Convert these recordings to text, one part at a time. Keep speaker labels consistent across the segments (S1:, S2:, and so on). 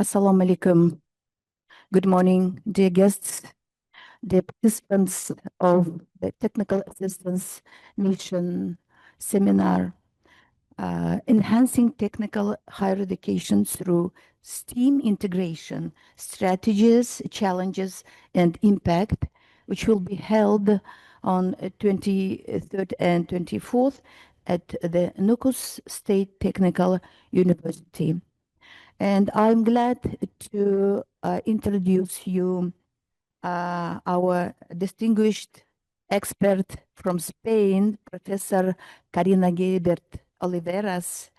S1: Assalamu alaikum. Good morning, dear guests, dear participants of the Technical Assistance Mission Seminar, Enhancing Technical Higher Education Through STEAM Integration, Strategies, Challenges, and Impact, which will be held on 23rd and 24th at the Nukus State Technical University. And I'm glad to introduce you our distinguished expert from Spain, Professor Karina Gibert Oliversler,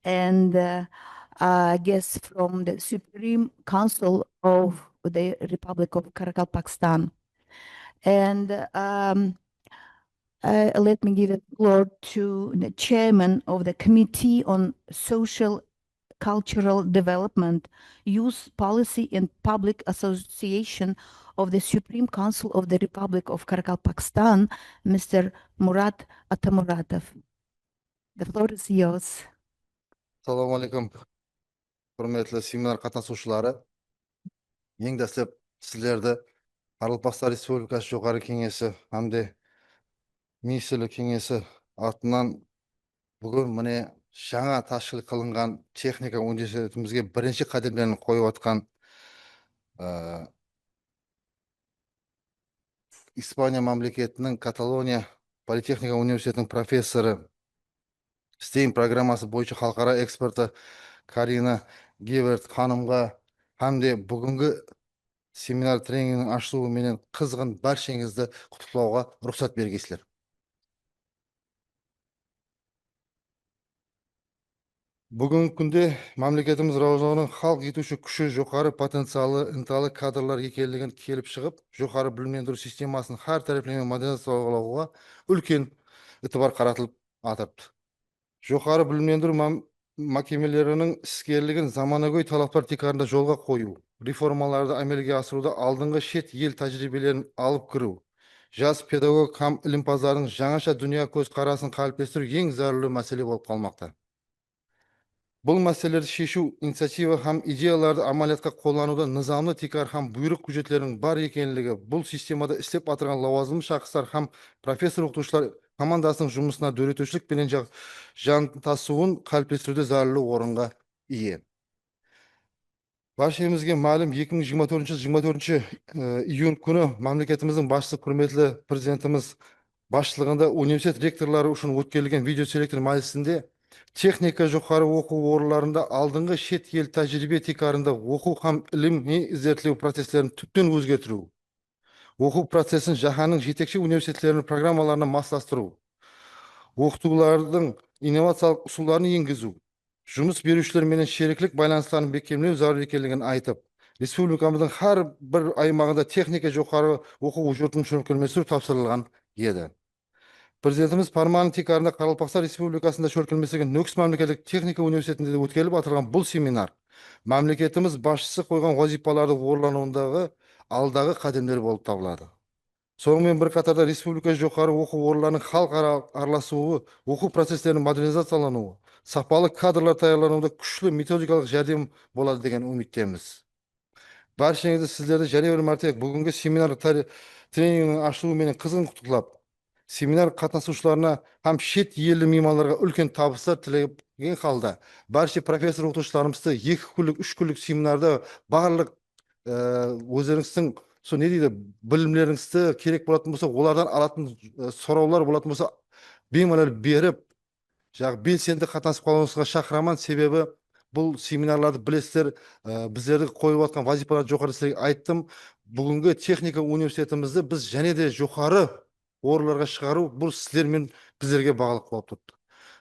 S1: and a guest from the Supreme Council of the Republic of Pakistan. And let me give the floor to the chairman of the Committee on Social Cultural Development, Youth Policy and Public Association of the Supreme Council of the Republic of Pakistan, Mr. Murat Atamuratov. The floor is yours.
S2: Assalamu alaikum, құрметті семинар қатысушылары. Ең дәстеп сіздерді Қарақалпақстан Республикасы Жоғары Кеңесі hamde Министрлік Кеңесі атынан бүгін міне жаңа ташкыл қылынған техника университетімізге бірінші қадамдарын қойып атқан Испания мемлекетінің Каталония политехника университетінің профессоры, STEAM программасы бойынша халықара эксперті Карина Гиберт ханымға hamde бүгінгі семинар тренингінің ашылуы менен қызғын баршаңызды құттықтауға рұқсат бергейсіздер. Бүгінгі күнде мемлекетіміз рауызының халық етуші күші жоғары потенциалы, ынталы кадрлар екенлігін келіп шығып, жоғары білімдендіру системасын һәр тараптан модернизациялауға үлкен ітібар қаратылып атырды. Жоғары білімдендіру мекемелерінің іскерлігін заманауи талаптар тикарында жолға қою, реформаларды әмелге асыруда алдыңғы шет ел тәжірибелерін алып кіру, жас педагог һәм илімпаздардың жаңаша дүния көз қарасын қалыптастыру ең зәрлі мәселе болып қалмақта. Бұл мәселелерді шешу инициатива һәм идеяларды амалиятқа қолдануда низамlı тикар һәм бұйрық күжетлерінің бар екенлігі, бұл системада істеп атырған лауазымды шәхістер һәм профессор оқытушылар командасының жұмысына дөретушілік пенен жантасуын қалыптастыруды зәрлі орынға ие. Баршамызға мәлім 2024 июнь күні мемлекетіміздің басшысы құрметті президентіміз басшылығында университет ректорлары үшін өткізілген видеоселектор мәжілісінде техника жоғары оқу орындарында алдыңғы шет ел тәжірибе тикарында оқу һәм ілімі іздестіру процестерін түптен өзгертіру, оқу процесін жаһанның жетекші университеттерінің программаларына масластыру, оқытулардың инновациялық ұсуларын енгізу, жұмыс берушілер менен шеріклік байланыстарын бекемдеу зарар екенлігін айтып, республикамыздың һәр бір аймағында техника жоғары оқу жұртын шөкілместіру тапсырылған еді. Президентіміз парламент тикарында Қарақалпақстан Республикасында шөкілместірген Nukus мемлекеттік техника университетінде өткеліп атырған бұл семинар мемлекетіміз басшысы қойған вазифаларды орындауындағы алдағы қадамдар болып табылады. Сонымен бір қатарда республика жоғары оқу орындарының халықаралық араласуы, оқу процестерінің модернизациялануы, сапалы кадрлар даярлануында күшлі методикалық жәрдем болады деген үміттеміз. Баршаңызды сіздерді және бір мәрте бүгінгі семинар тренингінің ашылуымен қызғын құттықтап, семинар қатысушыларына һәм шет елі меймандарға үлкен табыстар тілеген халда, барша профессор оқытушыларымызды 2 күндік, 3 күндік семинарда барлық өздеріңіздің білімлеріңізді керек болатын болса, олардан алатын сұраулар болатын болса, беймәлел беріп, белсенді қатынасып қалуыңызға шақырамын, себебі бұл семинарларды білесіздер, біздерді қойып жатқан вазифаларды жоғары сіздерге айттым. Бүгінгі техника университетімізді біз және де жоғары орынға шығару, бұл сіздер мен біздерге бағалық болып тұрды.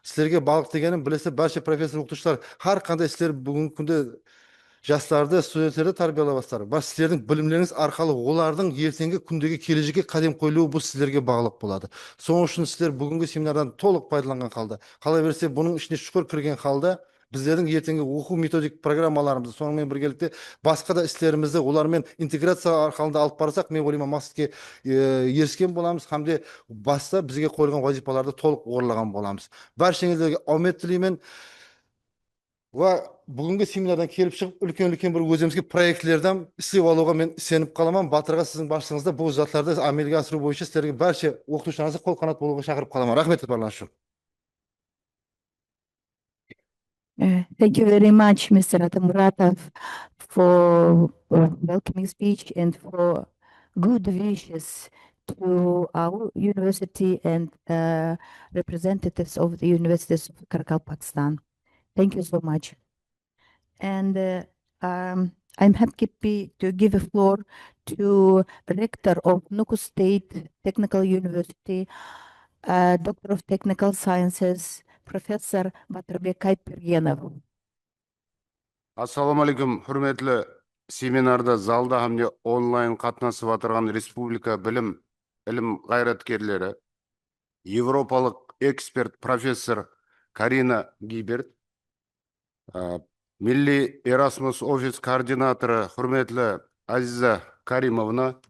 S2: Сіздерге бағалық дегенім, білесіздер, барша профессор оқытушылар har қандай сіздер бүгінгі күнде жастарды, студенттерді тәрбиелей бастар. Бас сіздердің білімлеріңіз арқылы олардың ертеңгі күндегі келешекке қадам қоюы бұл сіздерге бағалық болады. Соның үшін сіздер бүгінгі семинардан толық пайдаланған қалды. Қалай берсе, бұның ішіне шүкір кірген қалды. Біздердің ертеңгі оқу методик программаларымызды, сонымен біргелікте басқа да істерімізді олармен интеграция арқылында алып барсақ, мен ойлаймын мақсатқа еріскен боламыз, hamde баста бізге қойылған вазифаларды толық орындаған боламыз. Баршаңызға omad тілеймін. Va бүгінгі семинардан келіп шығып, үлкен бір өзімізге проектілерден істеп алуға мен сеніп қаламын. Батырға сіздің басшылығыңызда бұл заттарды амелге асыру бойынша сіздерге барша оқытушыларыңызды қол қанат болуға шақырып қаламын. Рахмет барлығыңыз үшін.
S1: Thank you very much, Mr. Atamuratov, for welcoming speech and for good wishes to our university and representatives of the universities of Karakal, Pakistan. Thank you so much. And I'm happy to give the floor to Rector of Nukus State Technical University, Doctor of Technical Sciences, Professor Батырбек Кайпергенов.
S3: Ассаламалейкум, hürmetli семинарда залда hamde онлайн қатынасып атырған республика білім қайраткерлері, Европалық эксперт профессор Карина Гиберт, Milli Erasmus офис координаторы hürmetli Азиза Каримовна,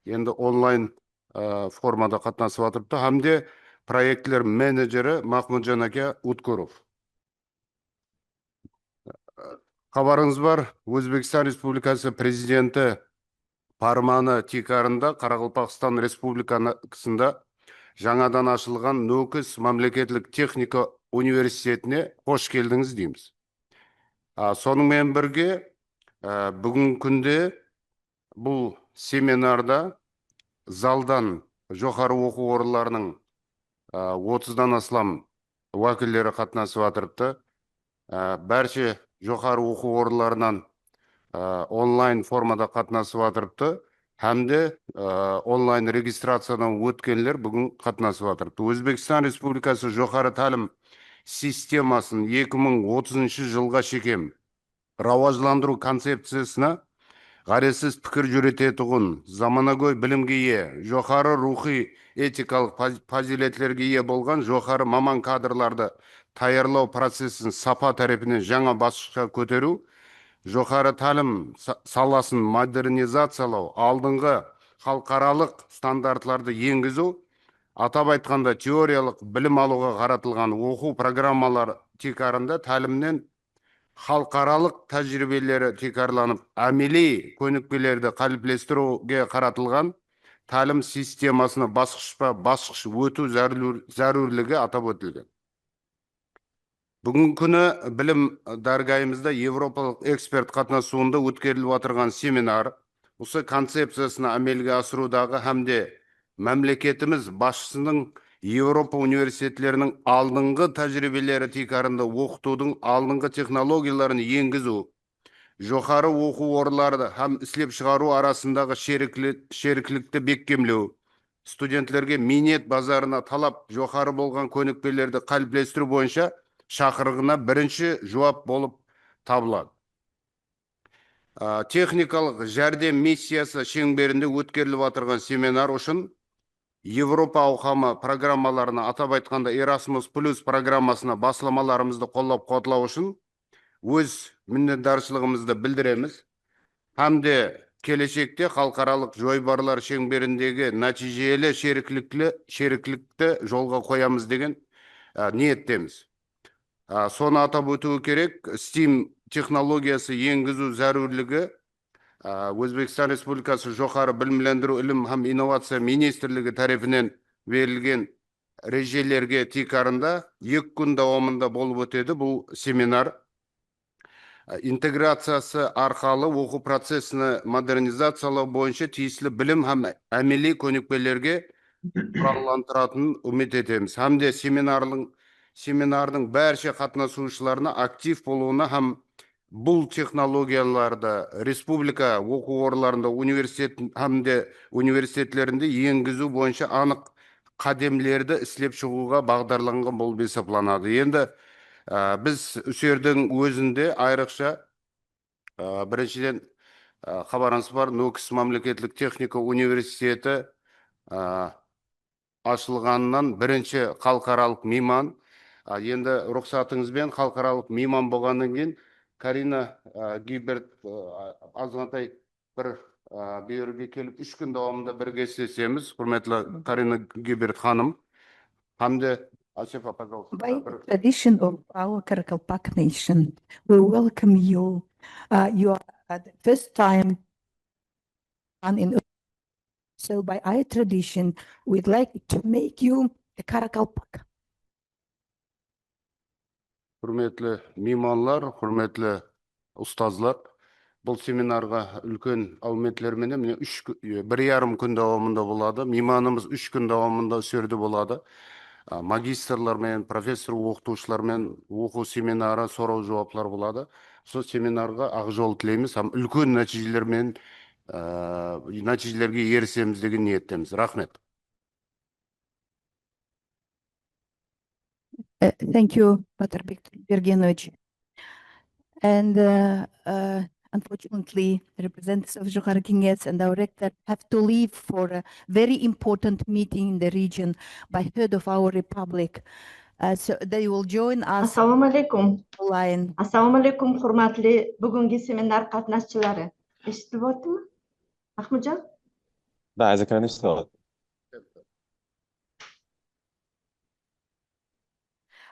S3: енді онлайн формада қатынасып атырыпты, hamde проектлер менеджері Махмуджан ака Уткуров. Хабарыңыз бар, Өзбекстан Республикасы президенті парманы тикарында Қарақалпақстан Республикасында жаңадан ашылған Nukus мемлекеттік техника университетіне қош келдіңіз дейміз. Сонымен бірге бүгін күнде бұл семинарда залдан жоғары оқу орындарының 30-дан астам уәкілдері қатынасып атырыпты. Бәрше жоғары оқу орындарынан онлайн формада қатынасып атырыпты. Hamde онлайн регистрациядан өткенлер бүгін қатынасып атырыпты. Өзбекстан Республикасы жоғары тәлім системасын 2030 жылға шекем рауажландыру концепциясына ғаресіз пікір жүрететұғын, заманауи білімге ие, жоғары рухи этикалық фазилетлерге ие болған жоғары маман кадрларды таярлау процесін сапа тарапынан жаңа басшыға көтеру, жоғары тәлім саласын модернизациялау, алдыңғы халықаралық стандартларды енгізу, атап айтқанда теориялық білім алуға қаратылған оқу программалар текарында тәлімнен халықаралық тәжірибелері текарланып, әмели көнікпелерді қалыптастыруге қаратылған тәлім системасына басқыш өту зәрурлігі атап өтілген. Бүгін күні білім дәргайымызда Европалық эксперт қатынасуында өткеріліп отырған семинар, осы концепциясына әмелге асырудағы hamde мемлекетіміз басшысының Европа университеттерінің алдыңғы тәжірибелері текарында оқытудың алдыңғы технологияларын енгізу, жоғары оқу орындары һәм істеп шығару арасындағы шеріклікті бекемлеу, студенттерге минет базарына талап жоғары болған көнікпелерді қалыптастыру бойынша шақырғына бірінші жауап болып табылады. Техникалық жәрдем миссиясы шеңберінде өткеріліп отырған семинар үшін Европа ауқымы программаларына, атап айтқанда Erasmus плюс программасына басылымаларымызды қолдап қуатлау үшін өз міннетдаршылығымызды білдіреміз. Hamde келешекте халықаралық жойбарлар шеңберіндегі нәтижелі шеріклікті жолға қоямыз деген ниеттеміз. Соны атап өту керек, STEAM технологиясы енгізу зәрурлігі Өзбекстан Республикасы жоғары білімлендіру ілім һәм инновация министрлігі тарапынан берілген режелерге текарында 2 күн давамында болып өтеді. Бұл семинар интеграциясы арқалы оқу процесіне модернизациялау бойынша тиісті білім һәм әмели көнікпелерге құралландыратын үміт етеміз. Hamde семинардың бәрше қатынасушыларына актив болуына һәм бұл технологияларды республика оқу орындарында университеттерінде енгізу бойынша анық қадамдарды істеп шығуға бағдарланған болып есептелінеді. Енді біз үсердің өзінде айрықша біріншіден хабарыңыз бар, Nukus мемлекеттік техника университеті ашылғаннан бірінші халықаралық мейман. Енді рұқсатыңызбен халықаралық мейман болғаннан кейін Карина Гиберт азғантай бір беруге келіп 3 күн давамында бірге істесеміз. Құрметті Карина Гиберт ханым, hamde Асифа, пожалуйста.
S1: By tradition of our Karakalpak nation, we welcome you. You are at the first time in. So by our tradition, we'd like to make you a Karakalpak.
S3: Құрметлі меймандар, құрметлі ұстазлар, бұл семинарға үлкен ауметлерменен міне 1,5 күн давамында болады. Мейманымыз 3 күн давамында сөйрді болады. Магистрлармен, профессор оқытушылармен оқу семинары, сұрау жауаплар болады. Сол семинарға ақ жол тілейміз, үлкен нәтижелерге ерісеміз деген ниеттеміз. Рахмет.
S1: Thank you, Батырбек Бергенович. And unfortunately, the representatives of Жоғары Кеңес and our rector have to leave for a very important meeting in the region by head of our republic. So they will join us.
S4: Assalamu alaikum.
S1: Online.
S4: Assalamu alaikum, hurmatli bugungi seminar qatnashchilari. Eshitilyaptimi? Ahmedjon?
S5: Da, إذا كان يشتغل.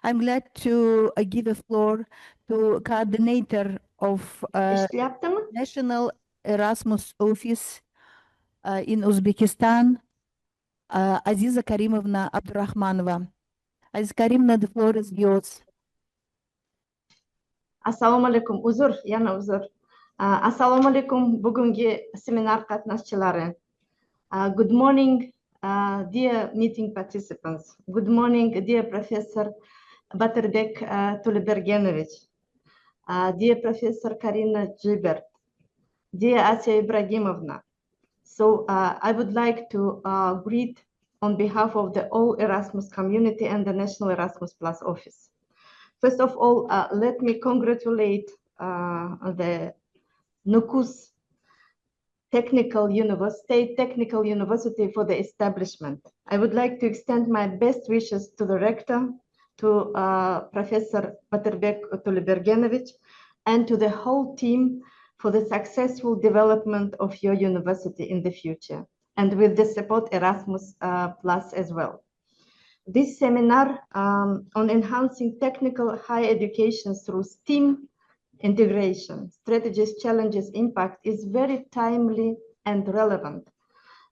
S1: I'm glad to give a floor to coordinator of
S4: Eshitilyaptimi?
S1: National Erasmus Office in Uzbekistan, Aziza Karimovna Abdurrahmanova. Aziza Karimna, the floor is yours.
S4: Assalomu alaikum. Uzr, yana uzr. Assalomu alaikum, bugungi seminar qatnashchilari. Good morning, dear meeting participants. Good morning, dear Professor Batirbek Tolibergenovich, dear Professor Karina Gibert, dear Asya Ibragimovna. So I would like to greet on behalf of the all Erasmus community and the National Erasmus Plus office. First of all, let me congratulate the Nukus State Technical University for the establishment. I would like to extend my best wishes to the rector, to Professor Batirbek Tolibergenovich, and to the whole team for the successful development of your university in the future, and with the support Erasmus Plus as well. This seminar on enhancing technical higher education through STEAM integration, strategies, challenges, impact is very timely and relevant,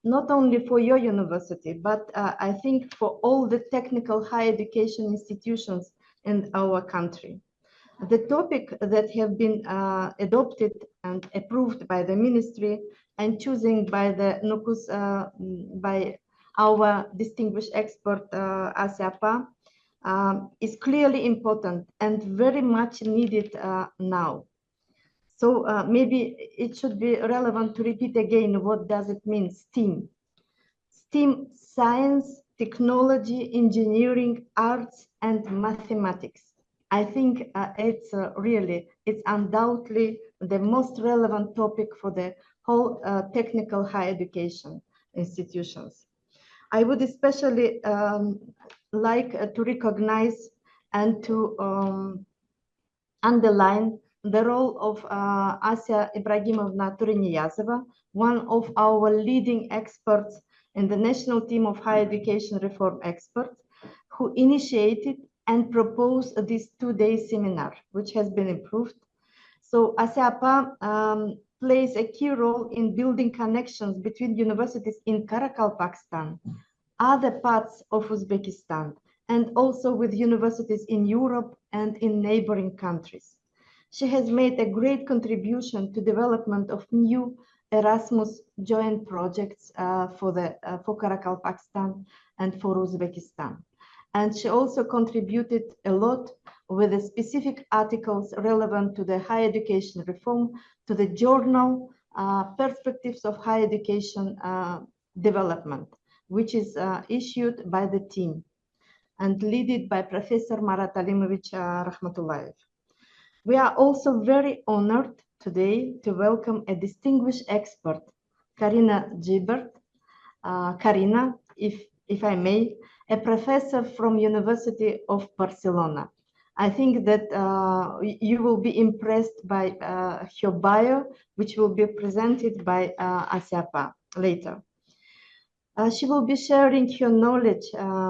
S4: not only for your university, but I think for all the technical higher education institutions in our country. The topic that have been adopted and approved by the ministry and chosen by the Nukus, by our distinguished expert, Asyapa, is clearly important and very much needed now. So maybe it should be relevant to repeat again, what does it mean, STEAM? STEAM, science, technology, engineering, arts, and mathematics. I think it's undoubtedly the most relevant topic for the whole technical higher education institutions. I would especially like to recognize and to underline the role of Asya Ibragimovna Turiniyazova, one of our leading experts in the national team of higher education reform experts, who initiated and proposed this two-day seminar, which has been improved. So ASYAPA plays a key role in building connections between universities in Karakalpakstan, other parts of Uzbekistan, and also with universities in Europe and in neighboring countries. She has made a great contribution to development of new Erasmus joint projects for Karakalpakstan and for Uzbekistan. And she also contributed a lot with the specific articles relevant to the higher education reform, to the journal Perspectives of Higher Education Development, which is issued by the team and led by Professor Marat Alimovich Rahmatullayev. We are also very honored today to welcome a distinguished expert, Karina Gibert. Karina, if I may, a professor from University of Barcelona. I think that you will be impressed by her bio, which will be presented by Asyapa later. She will be sharing her knowledge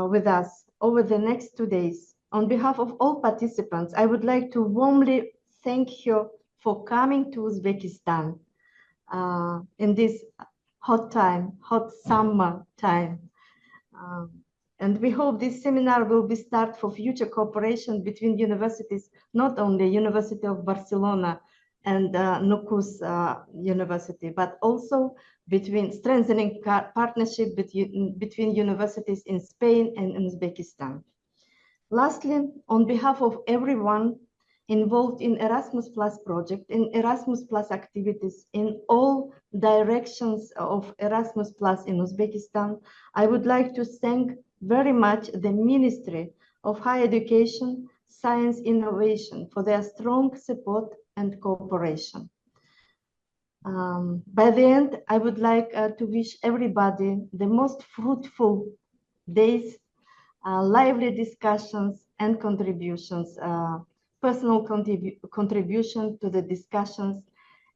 S4: with us over the next 2 days. On behalf of all participants, I would like to warmly thank you for coming to Uzbekistan in this hot summer time. And we hope this seminar will be start for future cooperation between universities, not only University of Barcelona and Nukus University, but also between strengthening partnership between universities in Spain and in Uzbekistan. Lastly, on behalf of everyone involved in Erasmus Plus project, in Erasmus Plus activities, in all directions of Erasmus Plus in Uzbekistan, I would like to thank very much the Ministry of Higher Education, Science, Innovation for their strong support and cooperation. By the end, I would like to wish everybody the most fruitful days, lively discussions and contributions, personal contribution to the discussions,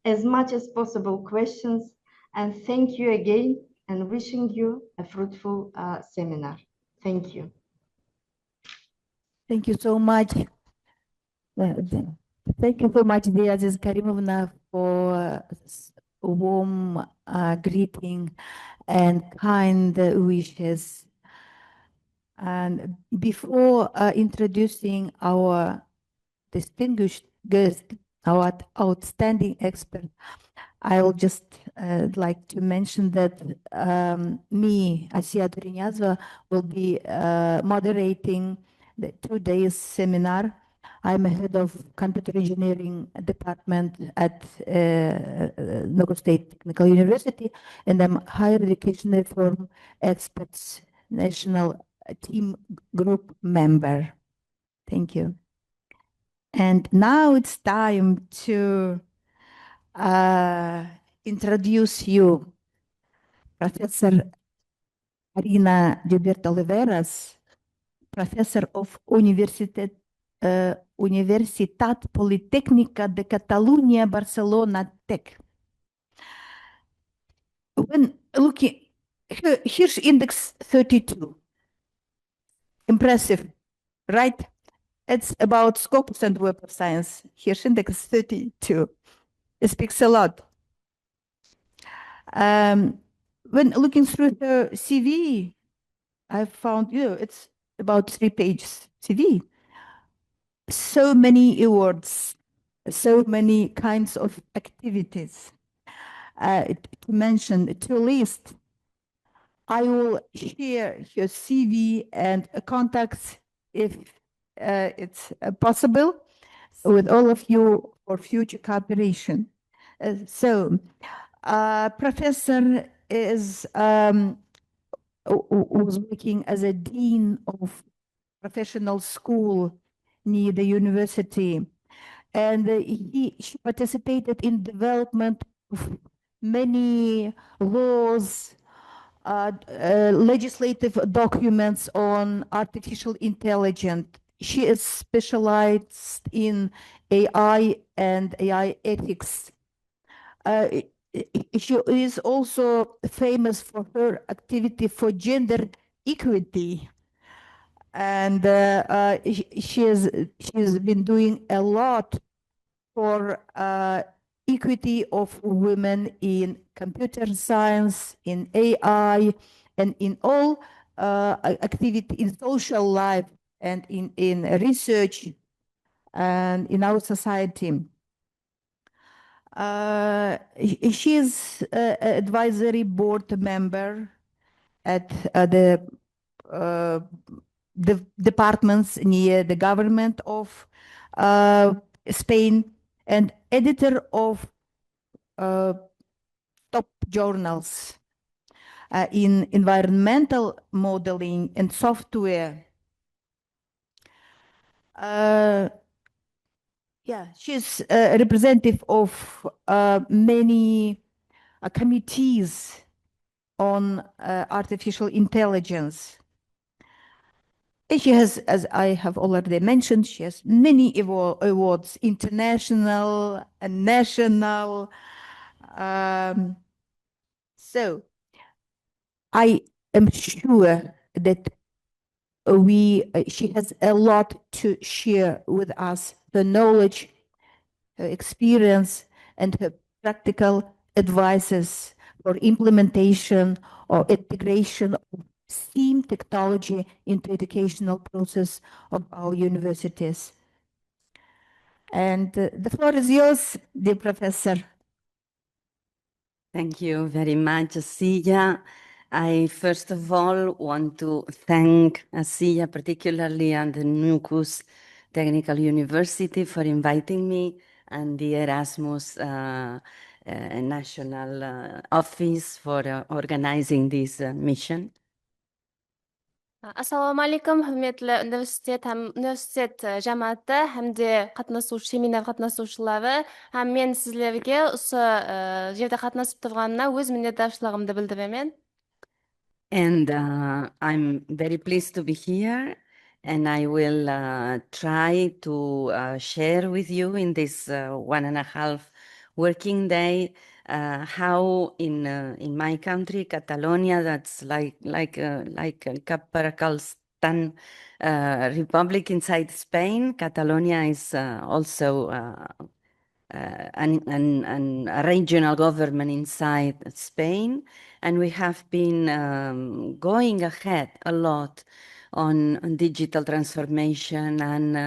S4: as much as possible questions, and thank you again and wishing you a fruitful seminar. Thank you.
S1: Thank you so much. Thank you so much, dear Aziz Karimovna, for warm greeting and kind wishes. And before introducing our distinguished guest, our outstanding expert, I will just like to mention that me, Asiya Turinyazova, will be moderating the 2 days seminar. I'm a head of computer engineering department at Nukus State Technical University, and I'm higher education reform experts national team group member. Thank you. And now it's time to introduce you, Professor Karina Gibert Oliversler, Professor of Universitat Politécnica de Catalunya, Barcelona Tech. When looking, here's index 32. Impressive, right? It's about Scopus and Web of Science. Here's index 32. It speaks a lot. When looking through her CV, I found, it's about 3 pages CV. So many awards, so many kinds of activities. To mention, to list, I will share your CV and contacts if it's possible with all of you for future cooperation. Professor is was working as a dean of professional school near the university, and she participated in development of many laws, legislative documents on artificial intelligence. She is specialized in AI and AI ethics. She is also famous for her activity for gender equity, and she's been doing a lot for equity of women in computer science, in AI, and in all activity in social life and in research and in our society. She is an advisory board member at the departments near the government of Spain, and editor of top journals in environmental modeling and software. Yeah, she's a representative of many committees on artificial intelligence. And she has, as I have already mentioned, she has many awards, international and national. So I am sure that she has a lot to share with us, her knowledge, her experience, and her practical advices for implementation or integration of STEAM technology into educational process of our universities. And the floor is yours, dear Professor.
S6: Thank you very much, Asiya. I first of all want to thank Asiya, particularly and the Nukus Technical University for inviting me, and the Erasmus National Office for organizing this mission.
S7: Ассалаумағалейкум, құрметті университет һәм университет жамааты һәмде семинар қатынасушылары, һәм мен сіздерге осы жерде қатынасып тұрғанына өз minnettarchiligimni bilдирамен.
S6: And I'm very pleased to be here, and I will try to share with you in this 1.5 working day how in my country, Catalonia, that's like a Caparacalstan republic inside Spain. Catalonia is also a regional government inside Spain, and we have been going ahead a lot on digital transformation and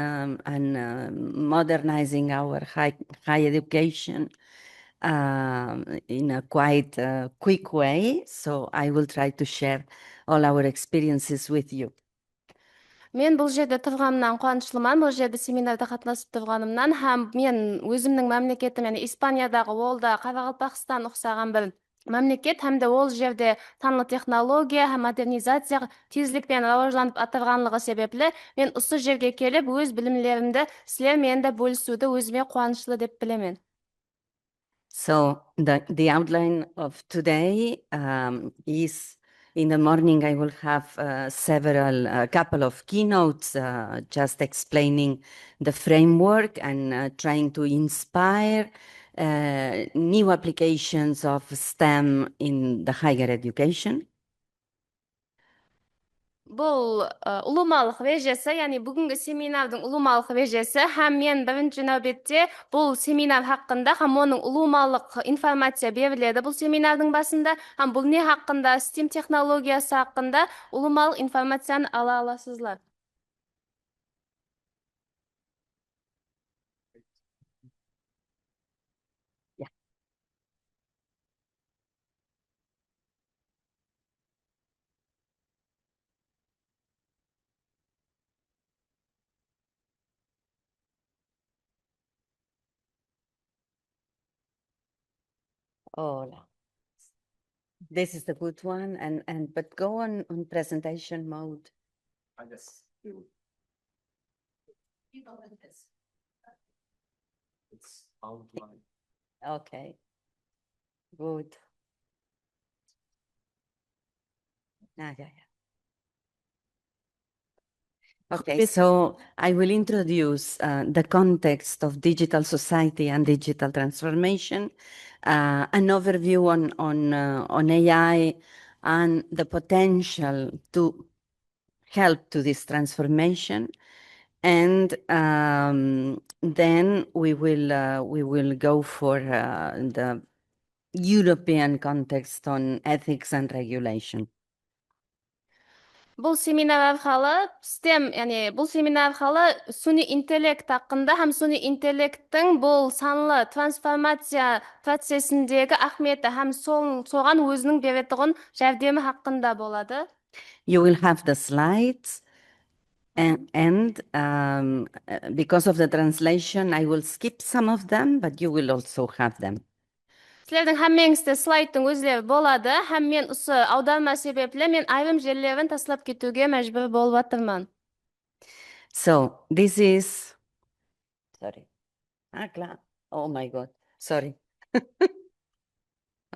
S6: modernizing our high education in a quite quick way. So I will try to share all our experiences with you.
S7: Мен бұл жерде тұрғанымнан қуаныштымын, бұл жерде семинарда қатынасып тұрғанымнан, һәм мен өзімнің мемлекетім, яғни Испаниядағы олда Қарақалпақстан ұқсаған бір мемлекет, һәм де ол жерде санлы технология һәм модернизация тезлікпен рауажланып атырғанлығы себеплі, мен осы жерге келіп, өз білімлерімді сіздермен де бөлісуді өзіме қуанышлы деп білемін.
S6: So the outline of today is, in the morning, I will have a couple of keynotes just explaining the framework and trying to inspire new applications of STEM in the higher education.
S7: Бұл ұлымалық режесі, яғни бүгінгі семинардың ұлымалық режесі, һәм мен бірінші нәубетте бұл семинар хақында, һәм оның ұлымалық информация беріледі бұл семинардың басында, һәм бұл не хақында, STEAM технологиясы хақында ұлымалық информацияны ала аласызлар.
S6: Hola. This is the good one, but go on presentation mode.
S8: Yes. It's outline.
S6: Okay. Good. Yeah. Okay, so I will introduce the context of digital society and digital transformation, an overview on AI and the potential to help to this transformation, and then we will go for the European context on ethics and regulation.
S7: Бұл семинар арқылы STEM, яғни бұл семинар арқылы сүни интеллект хақында һәм сүни интеллекттің бұл санлы трансформация процесіндегі ахметі һәм соған өзінің беретұғын жәрдемі хақында болады.
S6: You will have the slides, and because of the translation, I will skip some of them, but you will also have them.
S7: Сілердің һәммеңізде слайдтың өзлері болады, һәм мен осы аударма себеплі мен айрым жерлерін таслап кетуге мәжбүр болып атырмын.
S6: So this is, sorry. Oh my God, sorry.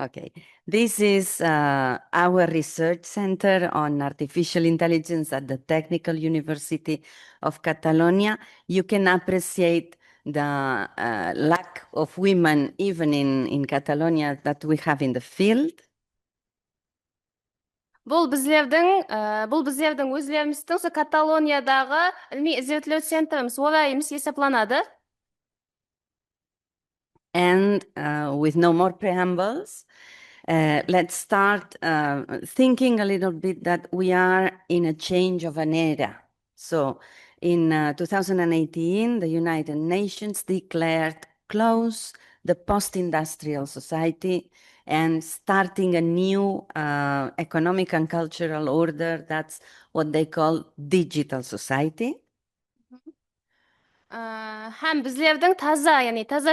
S6: Okay, this is our research center on artificial intelligence at the Technical University of Catalonia. You can appreciate the lack of women even in Catalonia that we have in the field.
S7: Бұл біздердің өзлеріміздің со Каталониядағы ilmiy izletiler centrimiz orayımız hesaplanады.
S6: And with no more preambles, let's start thinking a little bit that we are in a change of an era. So in 2018, the United Nations declared close the post-industrial society and starting a new economic and cultural order. That's what they call digital society.
S7: Һәм біздердің таза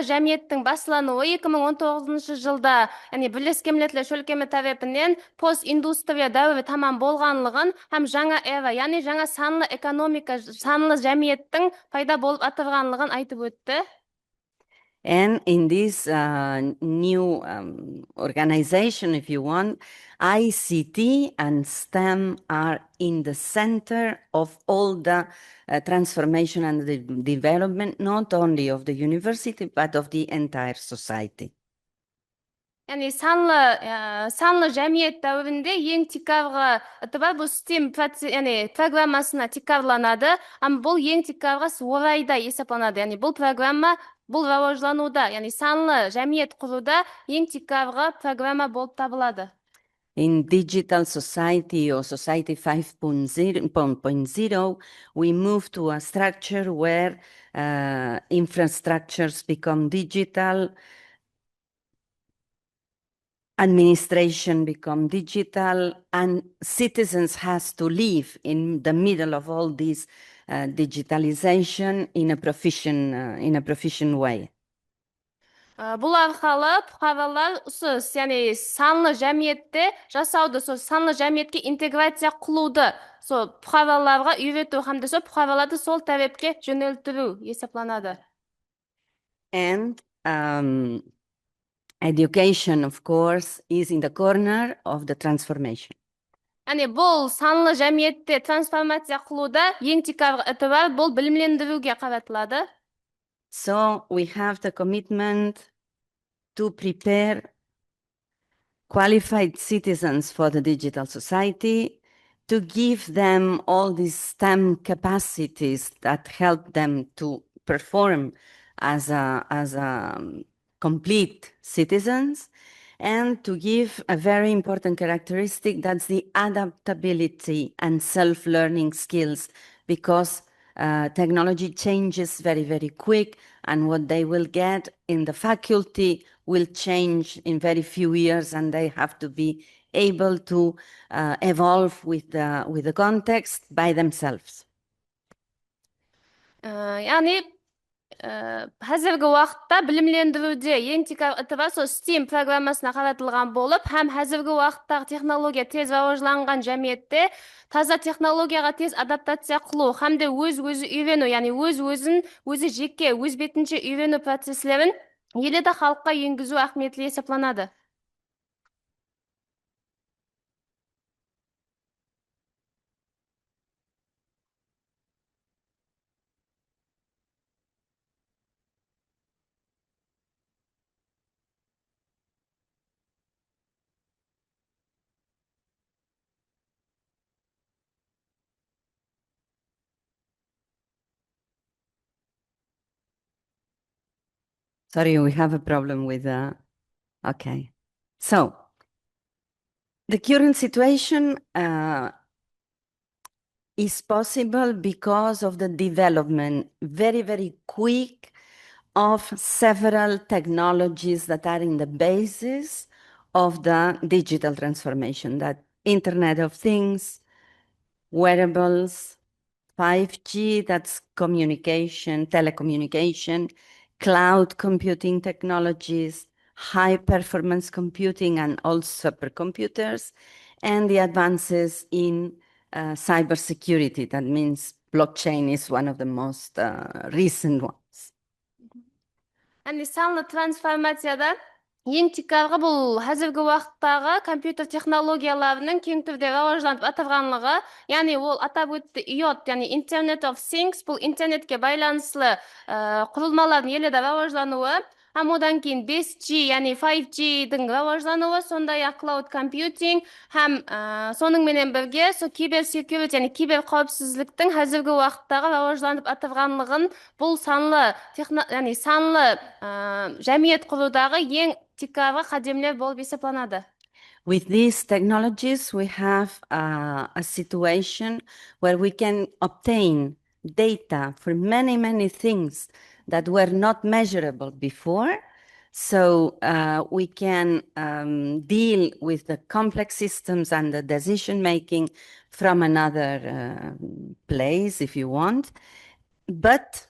S7: жәмиеттің басылануы 2019 жылда, Бірлескен Милләтләр Шөлкеме тарафынан постиндустрия дәуірі тамам болғанлығын, һәм жаңа эра, жаңа санлы экономика, санлы жәмиеттің пайда болып атырғанлығын айтып өтті.
S6: And in this new organization, if you want, ICT and STEM are in the center of all the transformation and the development, not only of the university, but of the entire society.
S7: Санлы жәмиет дәуірінде ең тикарғы бар бұл STEM программасына тикарланады, ам бұл ең тикарғы орайда есепланады. Бұл программа бұл раважлануда, санлы жәмиет құруда ең тикарғы программа болып табылады.
S6: In digital society or society 5.0, we move to a structure where infrastructures become digital, administration become digital, and citizens has to live in the middle of all this digitalization in a proficient way.
S7: Бұл арқалы бұқаралар санлы жәмиетте жасауды, санлы жәмиетке интеграция қылуды, бұқараларға үйрету, һәм де бұқараларды сол тәрепке жөнелтіру есепланады.
S6: And education, of course, is in the corner of the transformation.
S7: Бұл санлы жәмиетте трансформация қылуда ең тикарғы әтібар бұл білімлендіруге қаратылады.
S6: So we have the commitment to prepare qualified citizens for the digital society, to give them all these STEM capacities that help them to perform as complete citizens, and to give a very important characteristic, that's the adaptability and self-learning skills, because technology changes very, very quick, and what they will get in the faculty will change in very few years, and they have to be able to evolve with the context by themselves.
S7: Қазіргі уақытта білімлендіруде ең тикарғы STEM программасына қаратылған болып, һәм қазіргі уақыттағы технология тез рауажланған жәмиетте таза технологияға тез адаптация қылу, һәм де өз-өзі үйрену, өзі жеке, өз бетінше үйрену процесслерін елді халыққа енгізу ахметлі есепланады.
S6: Sorry, we have a problem with okay. So, the current situation is possible because of the development, very, very quick, of several technologies that are in the basis of the digital transformation, that Internet of Things, wearables, 5G, that's communication, telecommunication, cloud computing technologies, high performance computing, and also supercomputers, and the advances in cybersecurity. That means blockchain is one of the most recent ones.
S7: Санлы трансформацияда ең тикарғы бұл қазіргі уақыттағы компьютер технологияларының кең түрде рауажланып атырғанлығы, ол атап өтті IoT, Internet of Things, бұл интернетке байланыслы құрылмалардың елді рауажлануы, Һәм одан кейін 5G, яғни 5G-дің рауажлануы, сондай-ақ cloud computing, һәм соның менен бірге кибер security, яғни кибер қауіпсіздіктің қазіргі уақыттағы рауажланып атырғанлығын бұл санлы жәмиет құрудағы ең тикавы қадемлер болып есептелінеді.
S6: With these technologies, we have a situation where we can obtain data for many, many things that were not measurable before. So we can deal with the complex systems and the decision-making from another place, if you want. But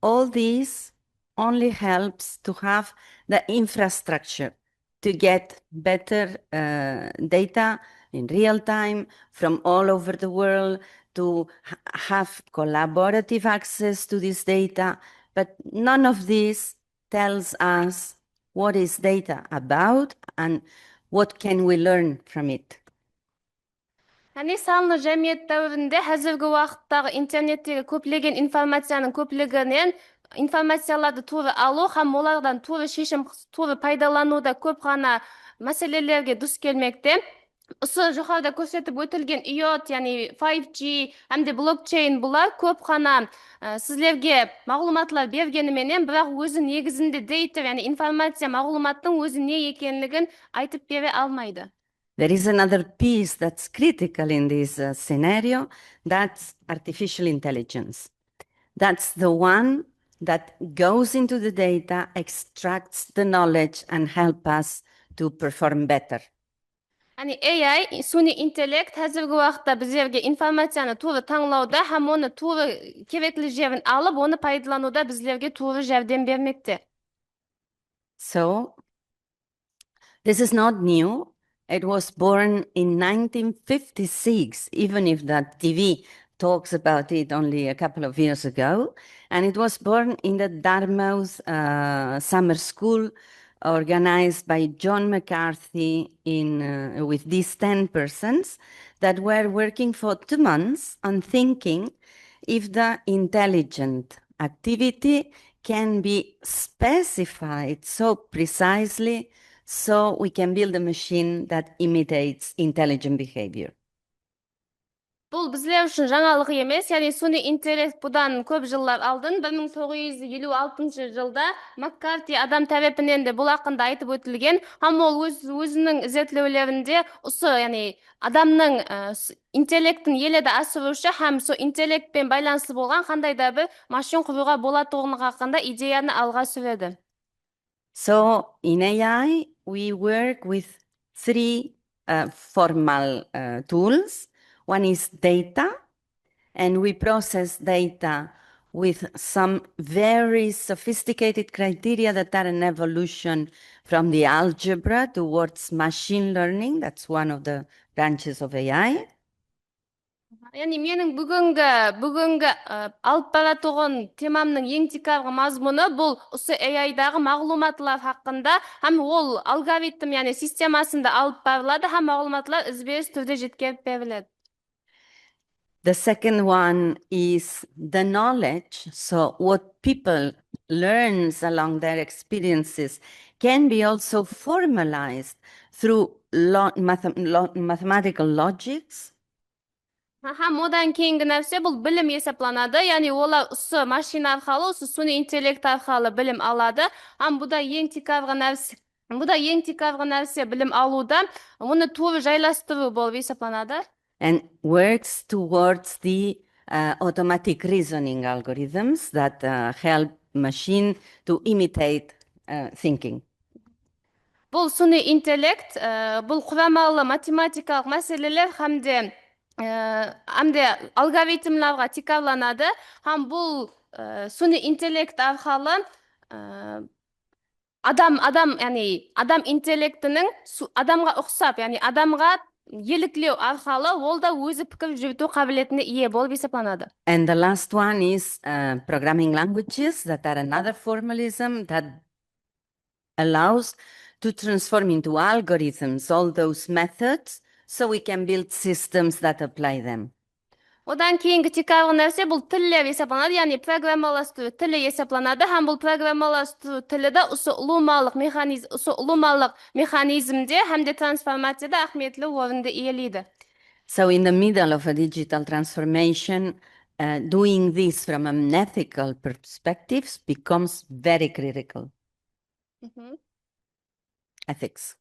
S6: all this only helps to have the infrastructure to get better data in real time from all over the world, to have collaborative access to this data. But none of this tells us what is data about and what can we learn from it.
S7: Яғни санлы жәмиет дәуірінде қазіргі уақыттағы интернеттегі көплеген информацияның көплігінен информацияларды туры алу һәм олардан туры шешім туры пайдалануда көп ғана мәселелерге душ келмекте. Осы жоғарыда көрсетіп өтілген IoT, яғни 5G, әмде блокчейн бұлар көп қана сіздерге мағлұматлар бергеніменен, бірақ өзі негізінде дейта, яғни информация мағлұматтың өзі не екенлігін айтып бере алмайды.
S6: There is another piece that's critical in this scenario, that's artificial intelligence. That's the one that goes into the data, extracts the knowledge, and help us to perform better.
S7: Яғни AI, сүни интеллект, қазіргі уақытта біздерге информацияны туры таңлауда, һәм оны туры керекті жерін алып, оны пайдалануда біздерге туры жәрдем бермекте.
S6: So, this is not new. It was born in 1956, even if that TV talks about it only a couple of years ago. And it was born in the Dartmouth summer school, organized by John McCarthy with these 10 persons that were working for 2 months on thinking if the intelligent activity can be specified so precisely so we can build a machine that imitates intelligent behavior.
S7: Бұл біздер үшін жаңалық емес, яғни сүни интеллект бұдан көп жылдар алдын, 1956 жылда Маккарти адам тарапынан да бұл хақында айтып өтілген, һәм ол өзінің зерттеулерінде осы, яғни адамның интеллектін еледі асырушы һәм со интеллектпен байланысты болған қандай да бір машин құруға болатындығы хақында идеяны алға сүреді.
S6: So in AI, we work with 3 formal tools. One is data, and we process data with some very sophisticated criteria that are an evolution from the algebra towards machine learning. That's one of the branches of AI.
S7: Яғни менің бүгінгі алып баратығын темамның ең тикавы мазмұны бұл осы AI-дағы мағлұматлар хақында, һәм ол алгоритм, яғни системасында алып барылады, һәм мағлұматлар ізбес түрде жеткеріп беріледі.
S6: The second one is the knowledge. So what people learn along their experiences can be also formalized through mathematical logics.
S7: Һәм одан кейінгі нәрсе бұл білім есепланады, яғни олар осы машина арқылы, осы сүни интеллект арқылы білім алады. Һәм бұда ең тикавы нәрсе білім алуда, оны туры жайластыру болып есепланады.
S6: And works towards the automatic reasoning algorithms that help machine to imitate thinking.
S7: Бұл сүни интеллект, бұл құрамалы математикалық мәселелер әмде алгоритмларға тикавланады, һәм бұл сүни интеллект арқылы адам интеллектінің адамға ұқсап, яғни адамға еліктеу арқылы ол да өзі пікір жүргізу қабілетіне ие болып есепланады.
S6: And the last one is programming languages that are another formalism that allows to transform into algorithms all those methods so we can build systems that apply them.
S7: Одан кейінгі текарғы нәрсе бұл тіллер есепланады, яғни программаластыру тілі есепланады, һәм бұл программаластыру тілі де осы ұлымалық механизмде һәм де трансформацияда ахметлі орынды иелейді.
S6: So in the middle of a digital transformation, doing this from an ethical perspective becomes very critical. Ethics.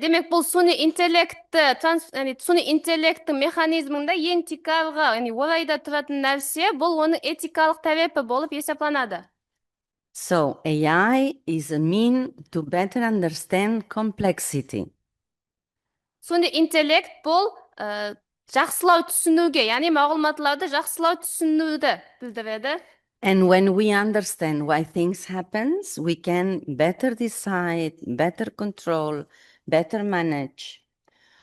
S7: Демек, бұл суни интеллекті механизмінде ең текарғы, яғни орайда тұратын нәрсе, бұл оның этикалық тарапы болып есепланады.
S6: So AI is a mean to better understand complexity.
S7: Суни интеллект бұл жақсылау түсінуге, яғни мағлұматларды жақсылау түсінуді білдіреді.
S6: And when we understand why things happen, we can better decide, better control, better manage.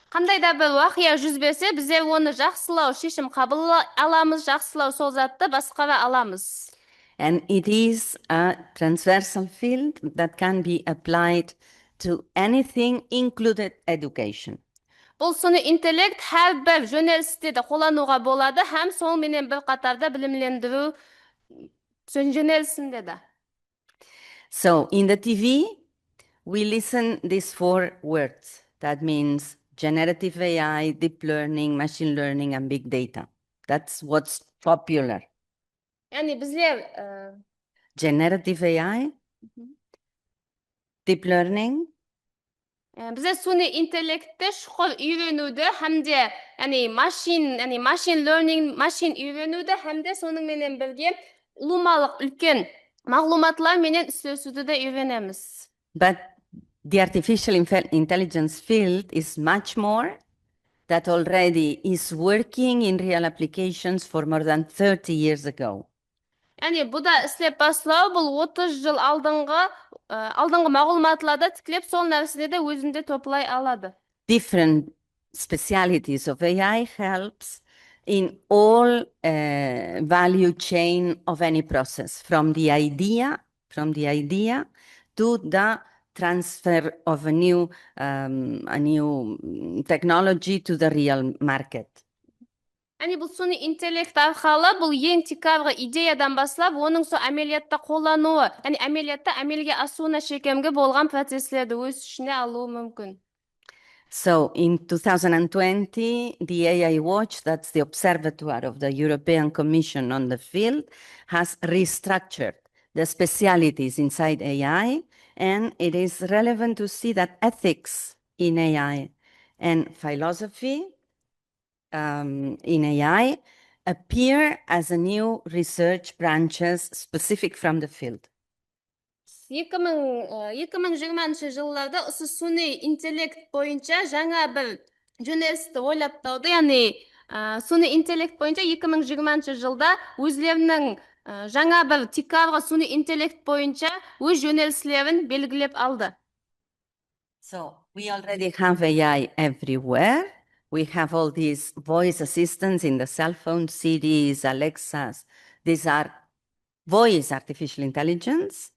S7: Қандай да бір уақия жүз берсе, біздер оны жақсылау, шешім қабылдай аламыз, жақсылау сол затты басқара аламыз.
S6: And it is a transversal field that can be applied to anything, included education.
S7: Бұл суни интеллект һәр бір жөнелістеді қолдануға болады, һәм сол менен бір қатарда білімлендіру жөнелісінде де.
S6: So in the TV, we listen these 4 words. That means generative AI, deep learning, machine learning, and big data. That's what's popular.
S7: Яғни біздер
S6: Generative AI, deep learning,
S7: біздер суни интеллектті шұқыр үйренуді, һәмде machine learning, машин үйренуді, һәмде соның менен бірге ұлымалық үлкен мағлұматлар менен істесуді де үйренеміз.
S6: but the artificial intelligence field is much more, that already is working in real applications for more than 30 years ago.
S7: Яғни бұда істеп бастау, бұл 30 жыл алдыңғы мағлұматларда тіклеп, сол нәрсені де өзінде топлай алады.
S6: Different specialities of AI helps in all value chain of any process, from the idea to the transfer of a new technology to the real market.
S7: Яғни бұл суни интеллект арқылы бұл ең текарғы идеядан бастап, оның со әмелиятта қолдануы, яғни әмелиятта әмелге асуына шекемге болған процесслерді өз ішіне алуы мүмкін.
S6: So in 2020, the AI Watch, that's the observatory of the European Commission on the field, has restructured the specialities inside AI, and it is relevant to see that ethics in AI and philosophy in AI appear as a new research branches specific from the field.
S7: 2020 жылларда осы суни интеллект бойынша жаңа бір жөнелісті ойлап тауды, яғни суни интеллект бойынша 2020 жылда өзлерінің жаңа бір текарғы суни интеллект бойынша өз жөнеліслерін белгілеп алды.
S6: So we already have AI everywhere. We have all these voice assistants in the cell phone, Siris, Alexas. These are voice artificial intelligence.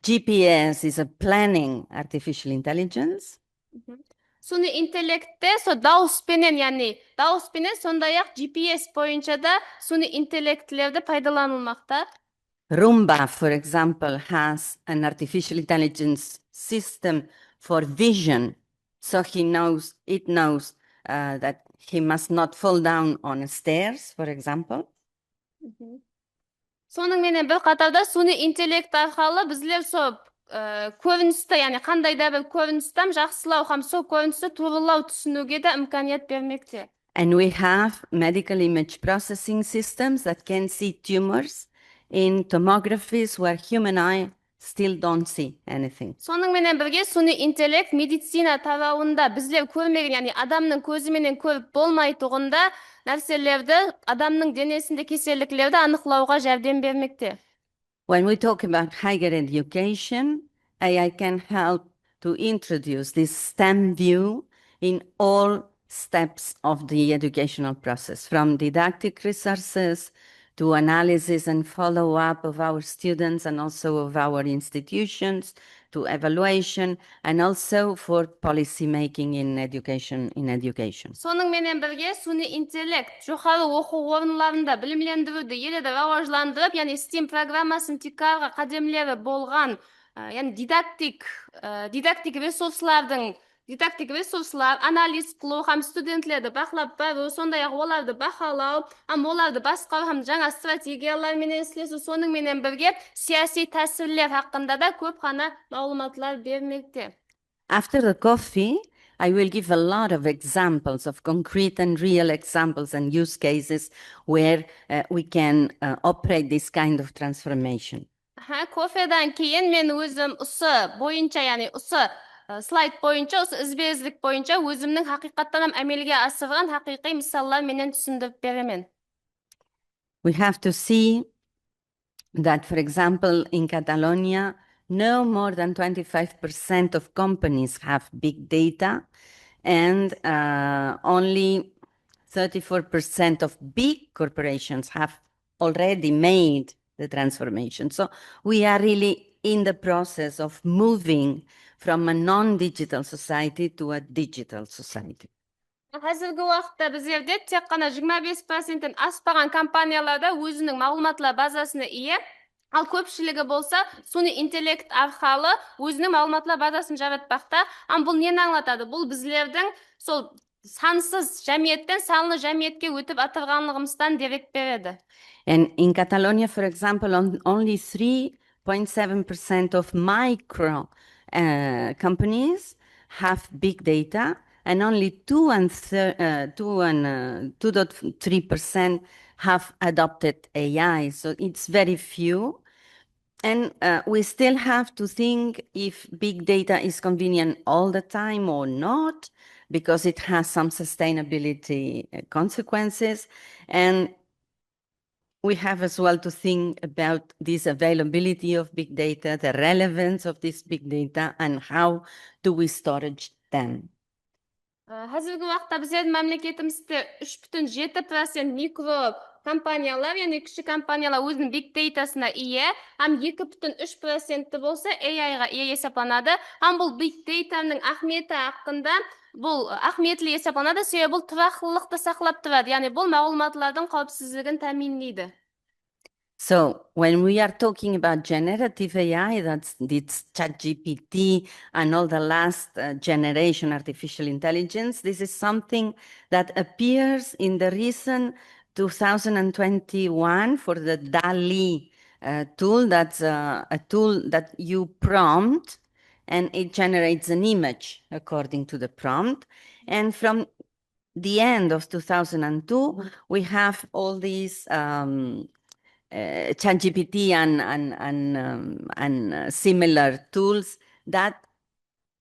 S6: GPS is a planning artificial intelligence.
S7: Суни интеллектте со дауыспенен, яғни дауыспенен сондай-ақ GPS бойынша да суни интеллектлерді пайдаланылмақта.
S6: Roomba, for example, has an artificial intelligence system for vision. So it knows that he must not fall down on stairs, for example.
S7: Соның менен бір қатарда суни интеллект арқылы біздер со көріністі, яғни қандай да бір көріністен жақсылау, һәм со көріністі турылау түсінуге де имканият бермекте.
S6: And we have medical image processing systems that can see tumors in tomographies where human eye still don't see anything.
S7: Соның менен бірге суни интеллект медицина тарауында біздер көрмеген, яғни адамның көзіменен көріп болмай тұғында нәрселерді, адамның денесінде кеселіклерді анықлауға жәрдем бермекте.
S6: When we talk about higher education, AI can help to introduce this STEM view in all steps of the educational process, from didactic resources to analysis and follow-up of our students and also of our institutions, to evaluation, and also for policy making in education.
S7: Соның менен бірге суни интеллект жоғары оқу орындарында білімлендіруді елді рауажландырып, яғни STEAM программасын тикарға қадемлері болған, яғни дидактик ресурслар анализ қылу, һәм студентлерді бақылап бару, сондай-ақ оларды бақылау, һәм оларды басқару, һәм жаңа стратегиялар менен ислесу, соның менен бірге саяси тәсірлер хақында да көп қана маалыматлар бермекте.
S6: After the coffee, I will give a lot of examples of concrete and real examples and use cases where we can operate this kind of transformation.
S7: Кофеден кейін мен өзім бойынша, яғни слайд бойынша, ізбезлік бойынша өзімнің хақиқаттан әмелге асырған хақиқи мисаллар менен түсіндіріп беремен.
S6: We have to see that, for example, in Catalonia, no more than 25% of companies have big data, and only 34% of big corporations have already made the transformation. So we are really in the process of moving from a non-digital society to a digital society.
S7: Қазіргі уақытта біздерде тек қана 25%-тен аспаған компанияларда өзінің мағлұматлар базасына ие, ал көпшілігі болса суни интеллект арқылы өзінің мағлұматлар базасын жаратпақта. Бұл нені аңлатады? Бұл біздердің сол сансыз жәмиеттен санлы жәмиетке өтіп атырғанлығымыздан дерек береді.
S6: And in Catalonia, for example, only 3.7% of micro companies have big data, and only 2.3% have adopted AI. So it's very few. And we still have to think if big data is convenient all the time or not, because it has some sustainability consequences. And we have as well to think about this availability of big data, the relevance of this big data, and how do we storage them.
S7: Қазіргі уақытта біздердің мемлекетімізде 3.7% микро компаниялар, яғни кіші компаниялар өзінің биг дейтасына ие, һәм 2.3% болса AI-ға ие есептелінеді. Бұл биг дейтаның ахметі хақында бұл ахметлі есептелінеді, себебі бұл тұрақтылықты сақлап тұрады, яғни бұл мағлұматлардың қауіпсіздігін тәминлейді.
S6: So when we are talking about generative AI, that's ChatGPT and all the last generation artificial intelligence, this is something that appears in the recent 2021 for the DALI tool. That's a tool that you prompt and it generates an image according to the prompt. And from the end of 2002, we have all these ChatGPT and similar tools that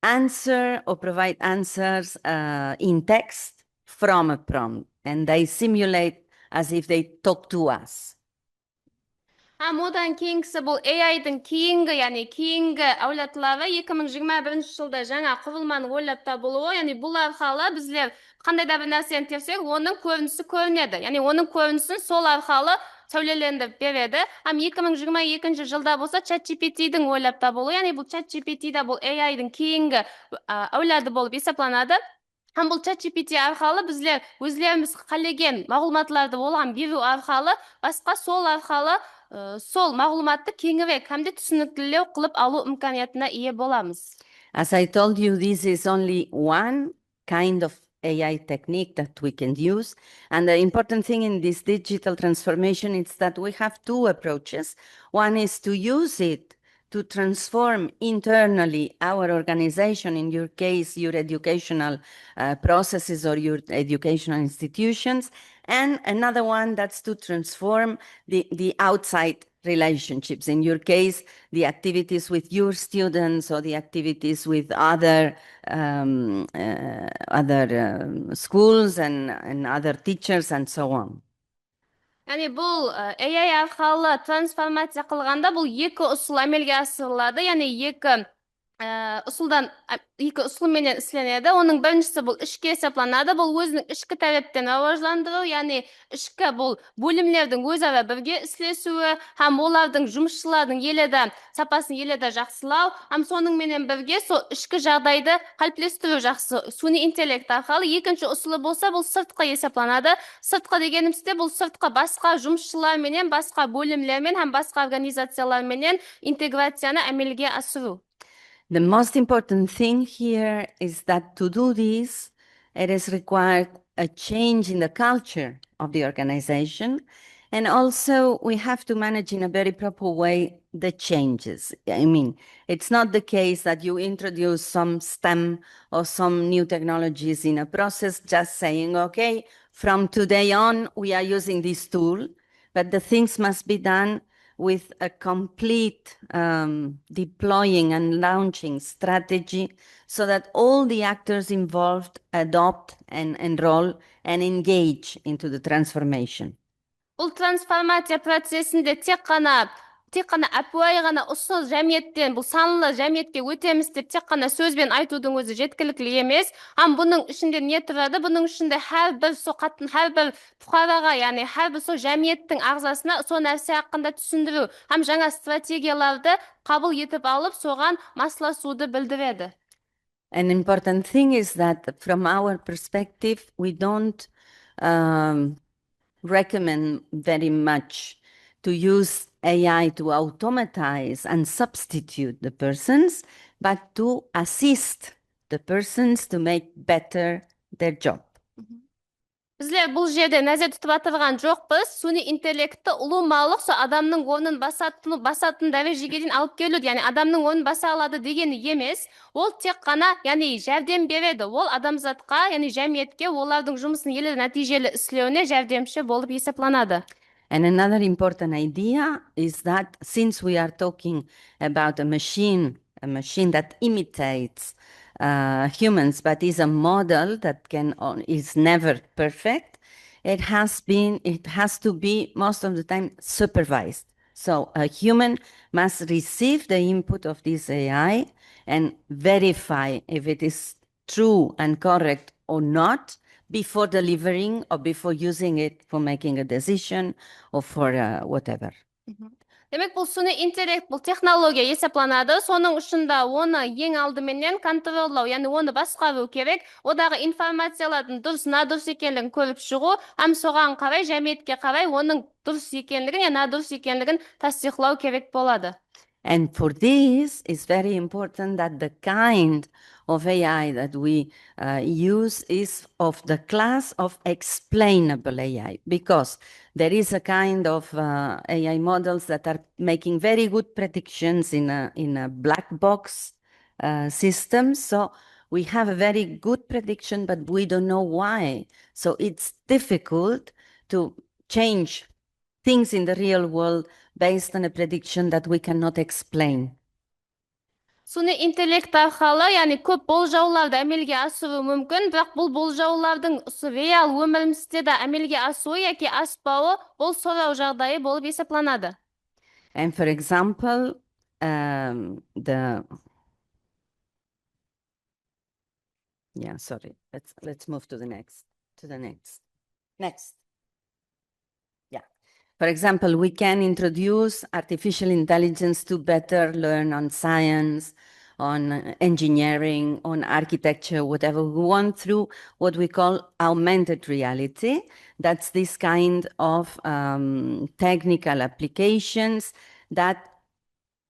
S6: answer or provide answers in text from a prompt, and they simulate as if they talk to us.
S7: Одан кейінгісі бұл AI-дың кейінгі әулетлары 2021 жылда жаңа құрылманы ойлап табылуы, яғни бұл арқылы біздер қандай да бір нәрсені терсек, оның көрінісі көрінеді. Яғни оның көрінісін сол арқылы сәулелендіріп береді. 2022 жылда болса ChatGPT-дің ойлап табылуы, яғни бұл ChatGPT-да бұл AI-дың кейінгі әулеті болып есептелінеді. Бұл ChatGPT арқылы біздер өзлеріміз қалеген мағлұматларды олған беру арқылы, басқа сол арқылы сол мағлұматты кеңірек һәм де түсініктілеу қылып алу имканиятына ие боламыз.
S6: As I told you, this is only one kind of AI technique that we can use. And the important thing in this digital transformation is that we have two approaches. One is to use it to transform internally our organization, in your case, your educational processes or your educational institutions. And another one that's to transform the outside relationships. In your case, the activities with your students or the activities with other schools and other teachers and so on.
S7: Яғни бұл AI арқылы трансформация қылғанда бұл екі ұсыл әмелге асырылады, яғни екі Усулдан екі усулменен ісленеді. Оның біріншісі бұл ішкі есепланады. Бұл өзінің ішкі тәрептен рауажландыру, яғни ішкі бұл бөлімлердің өзара бірге ислесуі, һәм олардың жұмысшылардың еледі сапасын еледі жақсылау, һәм соның менен бірге сол ішкі жағдайды қалыптастыру жақсы суни интеллект арқылы. Екінші усулы болса, бұл сыртқы есепланады. Сыртқы дегенімізде бұл сыртқы басқа жұмысшылар менен, басқа бөлімлермен һәм басқа организациялар менен интеграцияны әмелге асыру.
S6: The most important thing here is that to do this, it is required a change in the culture of the organization. And also we have to manage in a very proper way the changes. I mean, it's not the case that you introduce some STEM or some new technologies in a process, just saying, okay, from today on, we are using this tool, but the things must be done with a complete deploying and launching strategy so that all the actors involved adopt and enroll and engage into the transformation.
S7: Бұл трансформация процесінде тек қана әпуай ғана ұсыл жәмиеттен, бұл санлы жәмиетке өтеміз деп тек қана сөзбен айтудың өзі жеткілікті емес. Бұның ішінде не тұрады? Бұның ішінде әрбір бұқараға, яғни әрбір сол жәмиеттің ағзасына сол нәрсе хақында түсіндіру, жаңа стратегияларды қабыл етіп алып, соған масласуды білдіреді.
S6: An important thing is that from our perspective, we don't recommend very much to use AI to automatize and substitute the persons, but to assist the persons to make better their job.
S7: Біздер бұл жерде нәзір тұтып атырған жоқпыз. Суни интеллекті ұлымалық адамның орнын басатын дәрежеге дейін алып келуді, яғни адамның орнын баса алады дегені емес. Ол тек қана, яғни жәрдем береді. Ол адамзатқа, яғни жәмиетке олардың жұмысын елі нәтижелі істеуіне жәрдемші болып есепланады.
S6: And another important idea is that since we are talking about a machine that imitates humans, but is a model that is never perfect, it has to be most of the time supervised. So a human must receive the input of this AI and verify if it is true and correct or not before delivering or before using it for making a decision or for whatever.
S7: Демек, бұл суни интеллект, бұл технология есепланады. Соның ұшында оны ең алдыменен контроллау, яғни оны басқару керек. Одағы информациялардың дұрыс, надұрыс екенлігін көріп шығу, соған қарай, жәмиетке қарай, оның дұрыс екенлігін, яғни надұрыс екенлігін тасдиқлау керек болады.
S6: And for this, it's very important that the kind of AI that we use is of the class of explainable AI, because there is a kind of AI models that are making very good predictions in a black box system. So we have a very good prediction, but we don't know why. So it's difficult to change things in the real world based on a prediction that we cannot explain.
S7: Суни интеллект арқылы, яғни көп болжауларды әмелге асыру мүмкін, бірақ бұл болжаулардың реал өмірімізде де әмелге асуы яки аспауы бұл сұрау жағдайы болып есепланады.
S6: And for example, let's move to the next. Next. For example, we can introduce artificial intelligence to better learn on science, on engineering, on architecture, whatever we want, through what we call augmented reality. That's this kind of technical applications that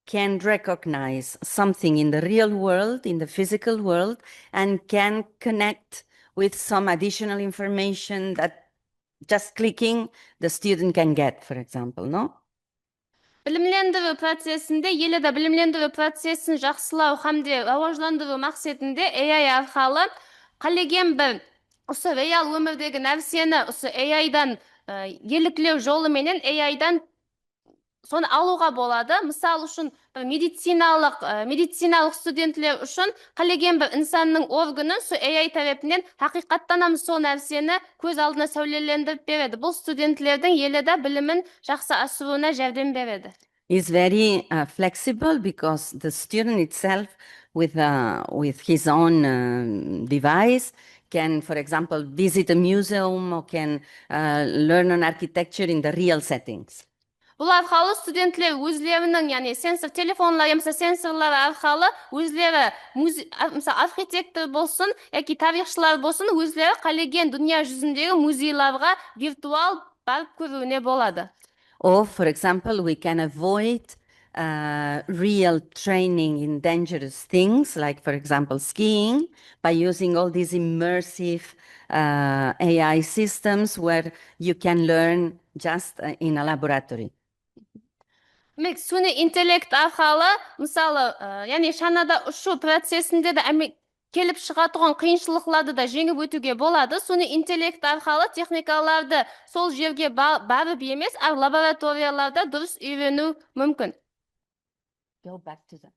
S6: can recognize something in the real world, in the physical world, and can connect with some additional information that just clicking the student can get, for example, no?
S7: Білімлендіру процесінде, елді білімлендіру процесін жақсылау хамде рауажландыру мақсатында AI арқылы қалеген бір реал өмірдегі нәрсені AI-дан еліклеу жолыменен AI-дан соны алуға болады. Мысал үшін медициналық студентлер үшін қалеген бір инсанның органын AI тарапынан хақиқаттан сол нәрсені көз алдына сәулелендіріп береді. Бұл студенттердің елді білімін жақсы асыруына жәрдем береді.
S6: Is very flexible because the student itself with his own device, can, for example, visit a museum or can learn on architecture in the real settings.
S7: Бұл арқалы студентлер өзлерінің, яғни сенсор телефонлар, немесе сенсорлар арқалы өзлері мысалы архитектор болсын, яки тарихшылар болсын, өзлері қалеген дүния жүзіндегі музейларға виртуал барып көруіне болады.
S6: Or, for example, we can avoid real training in dangerous things, like, for example, skiing, by using all these immersive AI systems where you can learn just in a laboratory.
S7: Демек, суни интеллект арқалы, мысалы, яғни шанада ұшу процесінде де келіп шығатырған қиыншылықтарды да жеңіп өтуге болады. Суни интеллект арқалы техникаларды сол жерге барып емес, ал лабораторияларда дұрыс үйрену мүмкін.
S6: Go back to that.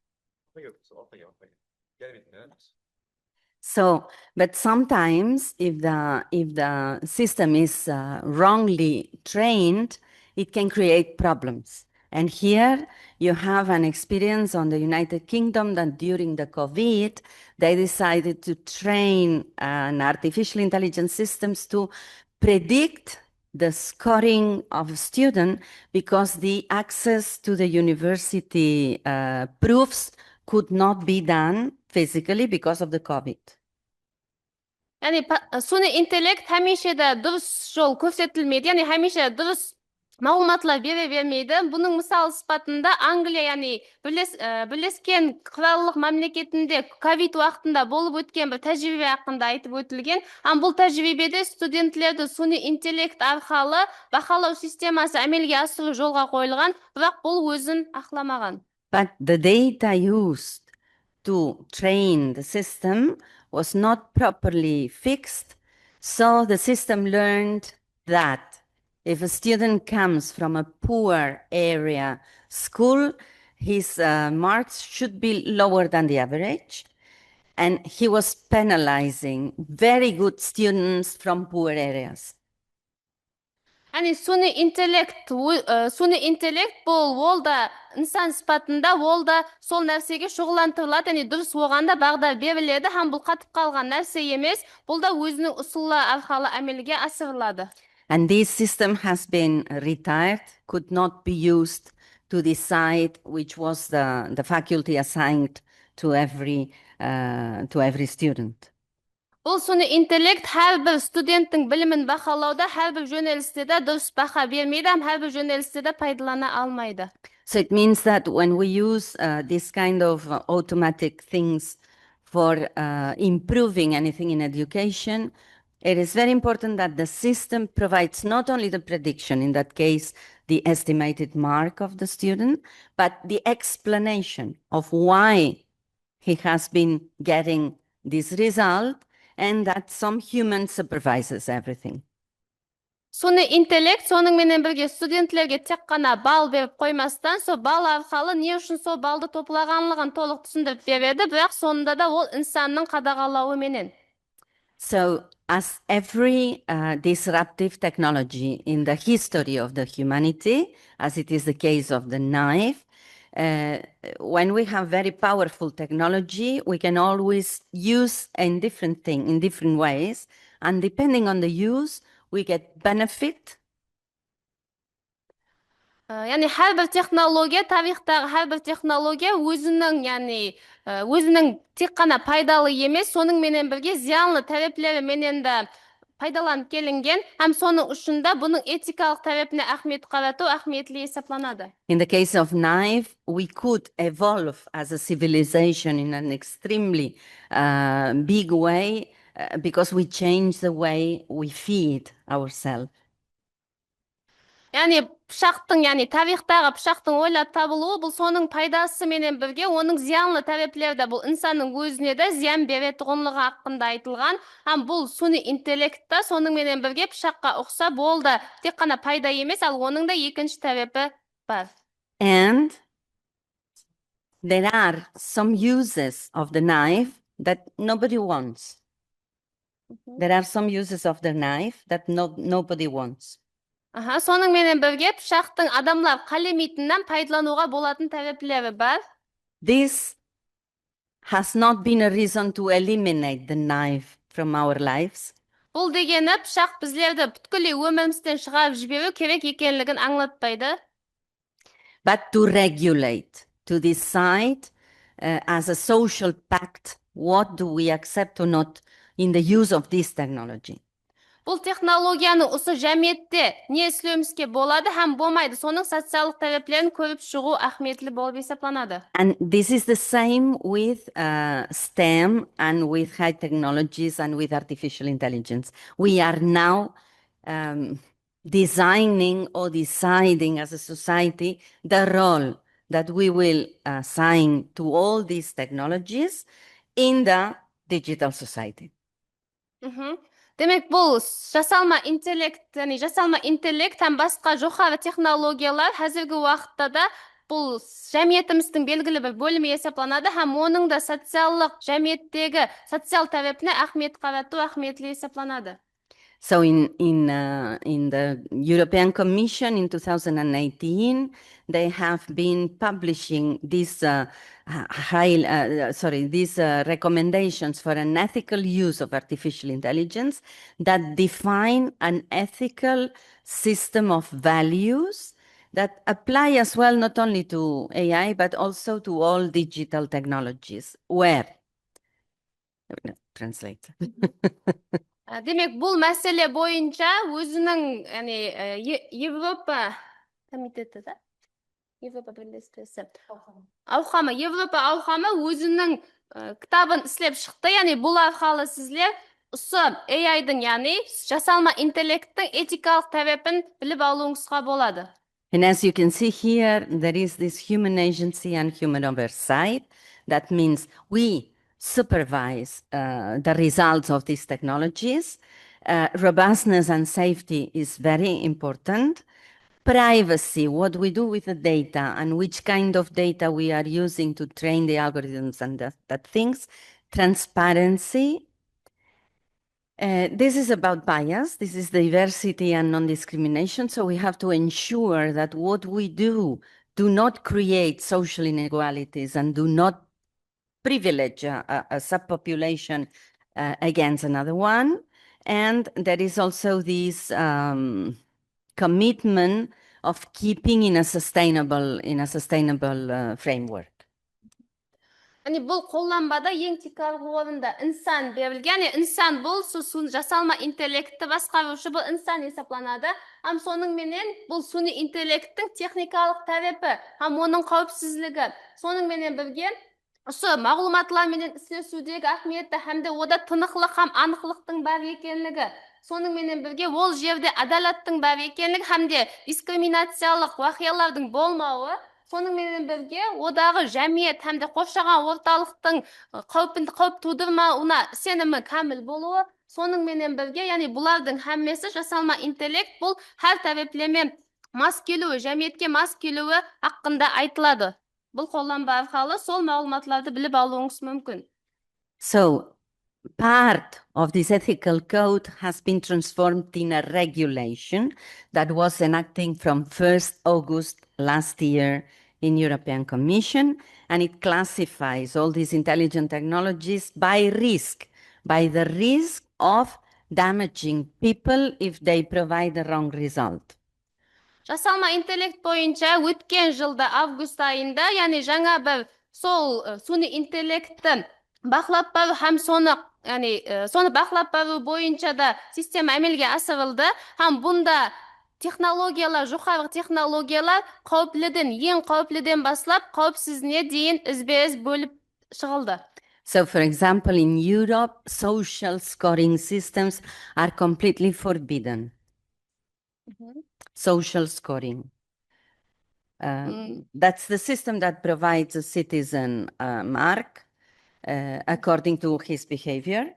S6: So, but sometimes if the system is wrongly trained, it can create problems. And here you have an experience on the United Kingdom that during the COVID, they decided to train an artificial intelligence systems to predict the scoring of a student because the access to the university proofs could not be done physically because of the COVID.
S7: Яғни суни интеллект хәмеше де дұрыс жол көрсетілмейді, яғни хәмеше дұрыс мағлұматлар бере бермейді. Бұның мысал сипатында Англия, яғни Бірлескен Құраллық мемлекетінде ковид уақытында болып өткен бір тәжірибе хақында айтып өтілген. Бұл тәжірибеде студентлерді суни интеллект арқалы бақылау системасы әмелге асыру жолға қойылған, бірақ бұл өзін ақламаған.
S6: But the data used to train the system was not properly fixed, so the system learned that if a student comes from a poor area school, his marks should be lower than the average, and he was penalizing very good students from poor areas.
S7: Яғни суни интеллект бұл ол да инсан сипатында ол да сол нәрсеге шұғылантырылады, яғни дұрыс оғанда бағдар беріледі, бұл қатып қалған нәрсе емес, бұл да өзінің ұсынылары арқылы әмелге асырылады.
S6: And this system has been retired, could not be used to decide which was the faculty assigned to every student.
S7: Бұл суни интеллект әрбір студенттің білімін бақылауда, әрбір жөнелісте де дұрыс бақа бермейді, әрбір жөнелісте де пайдалана алмайды.
S6: So it means that when we use this kind of automatic things for improving anything in education, it is very important that the system provides not only the prediction, in that case, the estimated mark of the student, but the explanation of why he has been getting this result, and that some human supervises everything.
S7: Суни интеллект соның менен бірге студентлерге тек қана бал беріп қоймастан, со бал арқалы не үшін со балды топлағанлығын толық түсіндіріп береді, бірақ соңында да ол инсанның қадағалауы менен.
S6: So, as every disruptive technology in the history of the humanity, as it is the case of the knife, when we have very powerful technology, we can always use in different ways, and depending on the use, we get benefit.
S7: Яғни әрбір технология, тарихтағы әрбір технология өзінің тек қана пайдалы емес, соның менен бірге зиянлы тәреплері менен де пайдаланып келінген, соның ұшында бұның этикалық тәрепіне ахмет қарату ахметлі есепланады.
S6: In the case of knife, we could evolve as a civilization in an extremely big way because we change the way we feed ourselves.
S7: Яғни тарихтағы пышақтың ойлап табылуы, бұл соның пайдасы менен бірге, оның зиянлы тәреплері бұл инсанның өзіне де зиян беретұғынлығы хақында айтылған. Бұл суни интеллектта соның менен бірге пышаққа ұқса, бұл да тек қана пайда емес, ал оның да екінші тәрепі бар.
S6: And there are some uses of the knife that nobody wants. There are some uses of the knife that nobody wants.
S7: Соның менен бірге пышақтың адамлар қалемейтінен пайдалануға болатын тәреплері бар.
S6: This has not been a reason to eliminate the knife from our lives,
S7: Бұл дегені пышақ біздерді бүткілей өмірімізден шығарып жіберу керек екенлігін аңлатпайды.
S6: but to regulate, to decide as a social pact what do we accept or not in the use of this technology.
S7: Бұл технологияны осы жәмиетте не істеуімізге болады, һәм болмайды. Соның социалдық талаптарын көріп шығу ахметлі болып есептелінеді.
S6: And this is the same with STEM and with high technologies and with artificial intelligence. We are now designing or deciding as a society the role that we will assign to all these technologies in the digital society.
S7: Демек, бұл жасалма интеллект һәм басқа жоғары технологиялар қазіргі уақытта да бұл жәмиетіміздің белгілі бір бөлімі есептелінеді, һәм оның да социалдық жәмиеттегі социал тарапына ахмет қарату ахметлі есептелінеді.
S6: So in the European Commission in 2018, they have been publishing these recommendations for an ethical use of artificial intelligence that define an ethical system of values that apply as well not only to AI but also to all digital technologies. Where? Translate.
S7: Демек, бұл мәселе бойынша өзінің Европа комитеті да? Европа бірлестірісі. Европа ауқамы өзінің кітабын істеп шықты. Яғни бұл арқылы сіздер осы AI-дың, яғни жасалма интеллекттің этикалық тарапын біліп алуыңызға болады.
S6: And as you can see here, there is this human agency and human oversight. That means we supervise the results of these technologies. Robustness and safety is very important. Privacy, what we do with the data and which kind of data we are using to train the algorithms and that things. Transparency. This is about bias. This is diversity and non-discrimination. So we have to ensure that what we do not create social inequalities and do not privilege a subpopulation against another one. And there is also this commitment of keeping in a sustainable framework.
S7: Бұл қолданбада ең тикалық орында инсан берілген. Инсан бұл жасалма интеллектті басқарушы бұл инсан есептелінеді. Һәм соның менен бұл суни интеллекттің техникалық тарапы, һәм оның қауіпсіздігі. Соның менен бірге осы мағлұматлар менен істесудегі ахметті һәмде ода тынықлық һәм анықлықтың бар екенлігі. Соның менен бірге ол жерде адалаттың бар екенлігі һәмде дискриминациялық уақиялардың болмауы. Соның менен бірге одағы жәмиет һәмде қоршаған орталықтың қауіп тудырмауына сенімі кәміл болуы. Соның менен бірге, яғни бұлардың һәммесі жасалма интеллект бұл һәр тараплемен мас келуі, жәмиетке мас келуі хақында айтылады. Бұл қолданба арқылы сол мағлұматларды біліп алуыңыз мүмкін.
S6: So, part of this ethical code has been transformed in a regulation that was enacting from 1st August last year in European Commission, and it classifies all these intelligent technologies by risk, by the risk of damaging people if they provide the wrong result.
S7: Жасалма интеллект бойынша өткен жылда август айында, яғни жаңа бір сол суни интеллекті бақылап бару һәм соны бақылап бару бойынша да система әмелге асырылды. Һәм бұнда технологиялар, жоғары технологиялар ең қауіпліден басылап, қауіпсізіне дейін ізбе-із бөліп шығылды.
S6: So, for example, in Europe, social scoring systems are completely forbidden. Social scoring. That's the system that provides a citizen mark according to his behavior.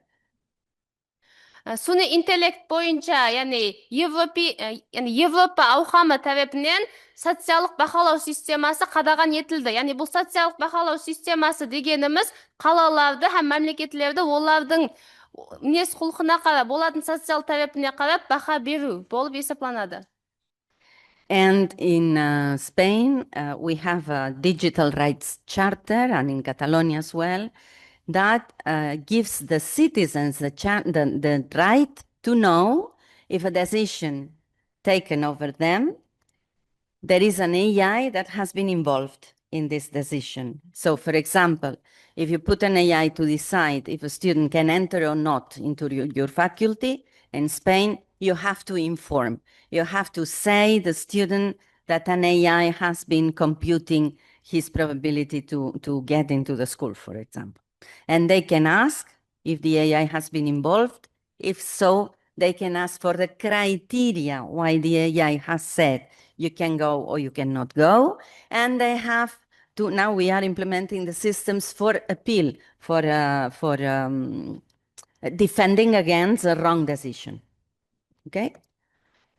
S7: Суни интеллект бойынша, яғни Европа ауқамы тарапынан социалдық бақылау системасы қадаған етілді. Яғни бұл социалдық бақылау системасы дегеніміз қалаларды һәм мемлекеттерді олардың мінез құлқына қарап, олардың социал тарапына қарап бақа беру болып есептелінеді.
S6: And in Spain, we have a digital rights charter, and in Catalonia as well. that gives the citizens the right to know if a decision taken over them, there is an AI that has been involved in this decision. So, for example, if you put an AI to decide if a student can enter or not into your faculty in Spain, you have to inform. You have to say the student that an AI has been computing his probability to get into the school, for example. And they can ask if the AI has been involved. If so, they can ask for the criteria why the AI has said you can go or you cannot go. And they have to, now we are implementing the systems for appeal, for defending against a wrong decision. Okay?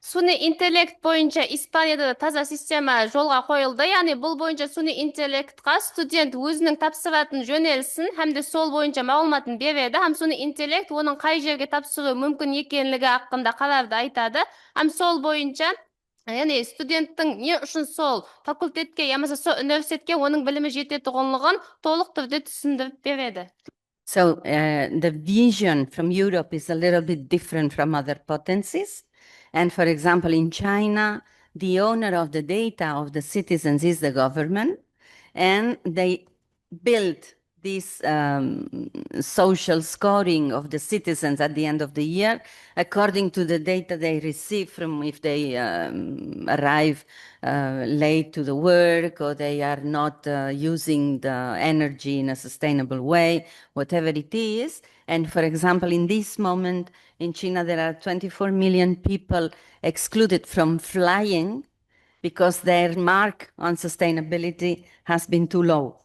S7: Суни интеллект боюнча Испанияда да таза система жолга коюлду. Яғни бул боюнча суни интеллектка студент өзүнүн тапсыратын жөнелсин hamda сол боюнча маалыматын береді. Һәм суни интеллект оның кай жерге тапсыруу мүмкүн экенлиги хакында карарды айтады. Һәм сол боюнча яғни студенттің не үшін сол факультетке, ямаса сол университетке оның білімі жете тугунлугун толук түрдө түшүндүрүп береді.
S6: So the vision from Europe is a little bit different from other potencies. And for example, in China, the owner of the data of the citizens is the government, and they build this social scoring of the citizens at the end of the year according to the data they receive from if they arrive late to the work, or they are not using the energy in a sustainable way, whatever it is. And for example, in this moment in China, there are 24 million people excluded from flying because their mark on sustainability has been too low.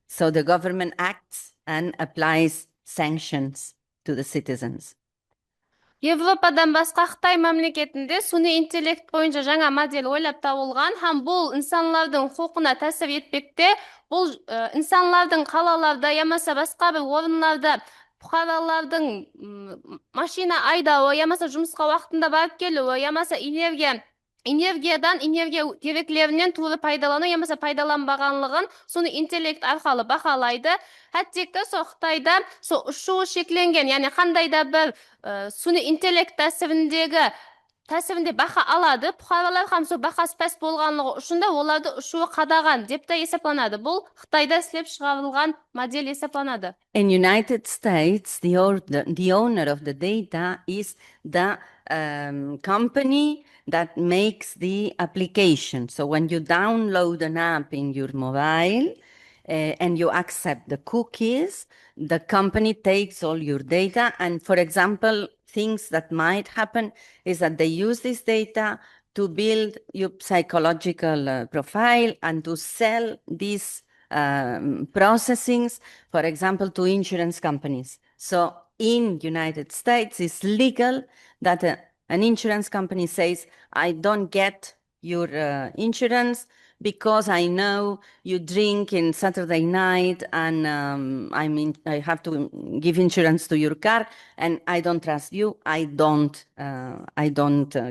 S6: So the government acts and applies sanctions to the citizens.
S7: Европадан басқа Қытай мемлекетінде суни интеллект боюнча жаңа модель ойлап табылган һәм бул инсанлардын хукуна таасир этпекте. Бул инсанлардын калаларда, ямаса баска бир орунларда фукаралардын машина айдабы, ямаса жумуска убактында барып келүүбү, ямаса энергия кереклеринен туура пайдалануу, ямаса пайдаланбаганлыгын суни интеллект аркылуу бакалайды. Хәтта со Кытайда ушул шекленген, яғни кандайда бир суни интеллект таасиринде бака алады. Пухаралар һәм со бакасы пәс болганлыгы ушунда оларды ушуну кадаган деп да эсепланады. Бул Кытайда иштеп чыгарылган модель эсепланады.
S6: In United States, the owner of the data is the company that makes the application. So when you download an app in your mobile and you accept the cookies, the company takes all your data. And for example, things that might happen is that they use this data to build your psychological profile and to sell these processings, for example, to insurance companies. So in United States, it's legal that an insurance company says, I don't get your insurance because I know you drink in Saturday night and I have to give insurance to your car and I don't trust you. I don't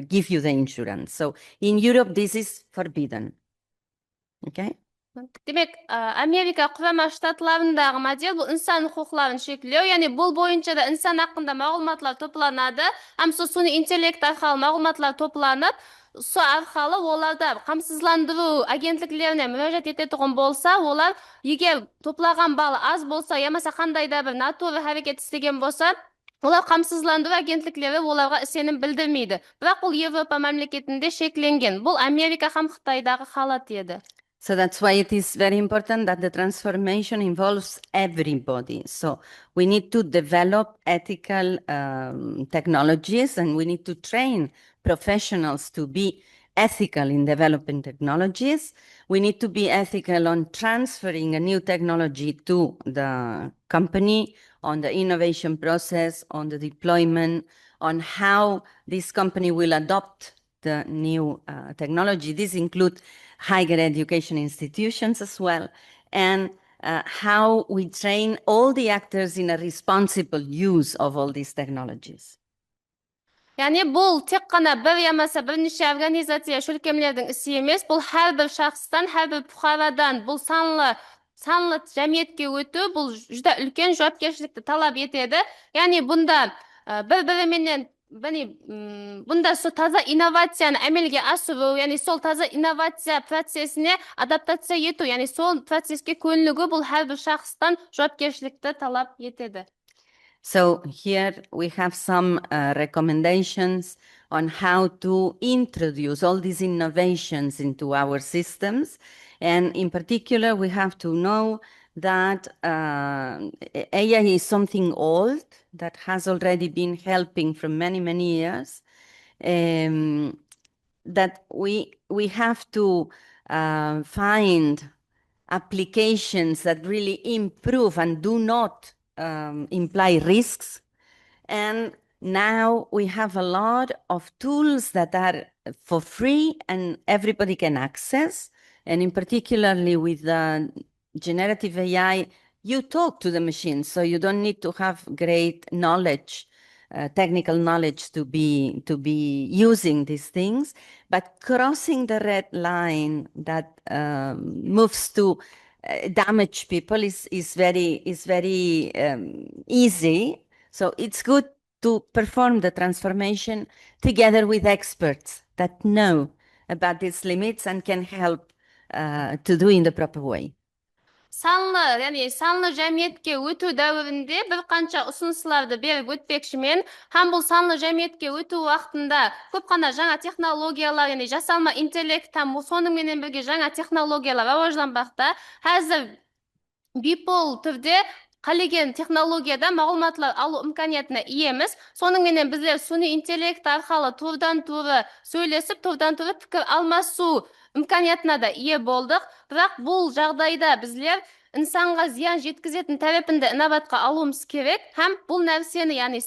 S6: give you the insurance. So in Europe, this is forbidden. Okay?
S7: Демек, Америка Курама Штатларындагы модель бул инсан хукукларын шектөө, яғни бул боюнча да инсан хакында маалыматлар топланады. Һәм суни интеллект аркылуу маалыматлар топланып, со аркылуу оларда камсызландыруу агенттиклерине мөрөжат эте турган болса, олар эгер топлаган баллы аз болса, ямаса кандайда бир натура харакет истеген болса, олар камсызландыруу агенттиклери оларга сеним билдирмейди. Бирок бул Европа мамлекетинде шекленген. Бул Америка һәм Кытайдагы халат edi.
S6: So that's why it is very important that the transformation involves everybody. So we need to develop ethical technologies, and we need to train professionals to be ethical in developing technologies. We need to be ethical on transferring a new technology to the company, on the innovation process, on the deployment, on how this company will adopt the new technology. This includes higher education institutions as well, and how we train all the actors in a responsible use of all these technologies.
S7: Yani bul tek qana bir yamasa bir nişe organizasiya şülkemlerden isi emes, bul her bir şahstan, her bir puharadan, bul sanlı санлы жәмиетке өту бұл жүзді үлкен жауапкершілікті талап етеді. Яғни бұнда бір-біріменен бұнда сол таза инновацияны әмелге асыру, яғни сол таза инновация процесіне адаптация ету, яғни сол процеске көңілігі бұл әрбір шахстан жауапкершілікті талап етеді.
S6: So here we have some recommendations on how to introduce all these innovations into our systems. And in particular, we have to know that AI is something old that has already been helping for many, many years. That we have to find applications that really improve and do not imply risks. And now we have a lot of tools that are for free and everybody can access. And in particularly with generative AI, you talk to the machine, so you don't need to have great knowledge, technical knowledge to be using these things. But crossing the red line that moves to damage people is very easy. So it's good to perform the transformation together with experts that know about these limits and can help to do in the proper way.
S7: Санлы жәмиетке өту дәуірінде бір қанша ұсыныстарды беріп өтпекшімен, һәм бұл санлы жәмиетке өту уақытында көп қана жаңа технологиялар, яғни жасалма интеллект, сонымен бірге жаңа технологиялар рауажданбақта. Қазір бипол түрде қалеген технологияда мағлұматлар алу имканиятына иеміз. Сонымен біздер суни интеллект арқылы турдан-туры сөйлесіп, турдан-туры пікір алмасу имканиятына да ие болдық. Бірақ бұл жағдайда біздер инсанға зиян жеткізетін тарапында инабатқа алуымыз керек. Һәм бұл нәрсені, яғни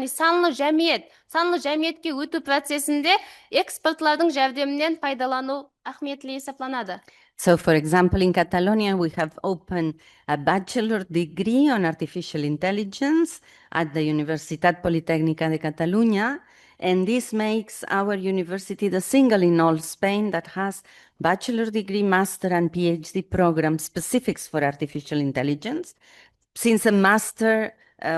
S7: санлы жәмиетке өту процесінде экспертлардың жәрдемінен пайдалану ахметлі есептелінеді.
S6: So, for example, in Catalonia, we have opened a bachelor degree on artificial intelligence at the Universitat Politécnica de Catalunya. And this makes our university the single in all Spain that has bachelor degree, master, and PhD programs specifics for artificial intelligence. Since the master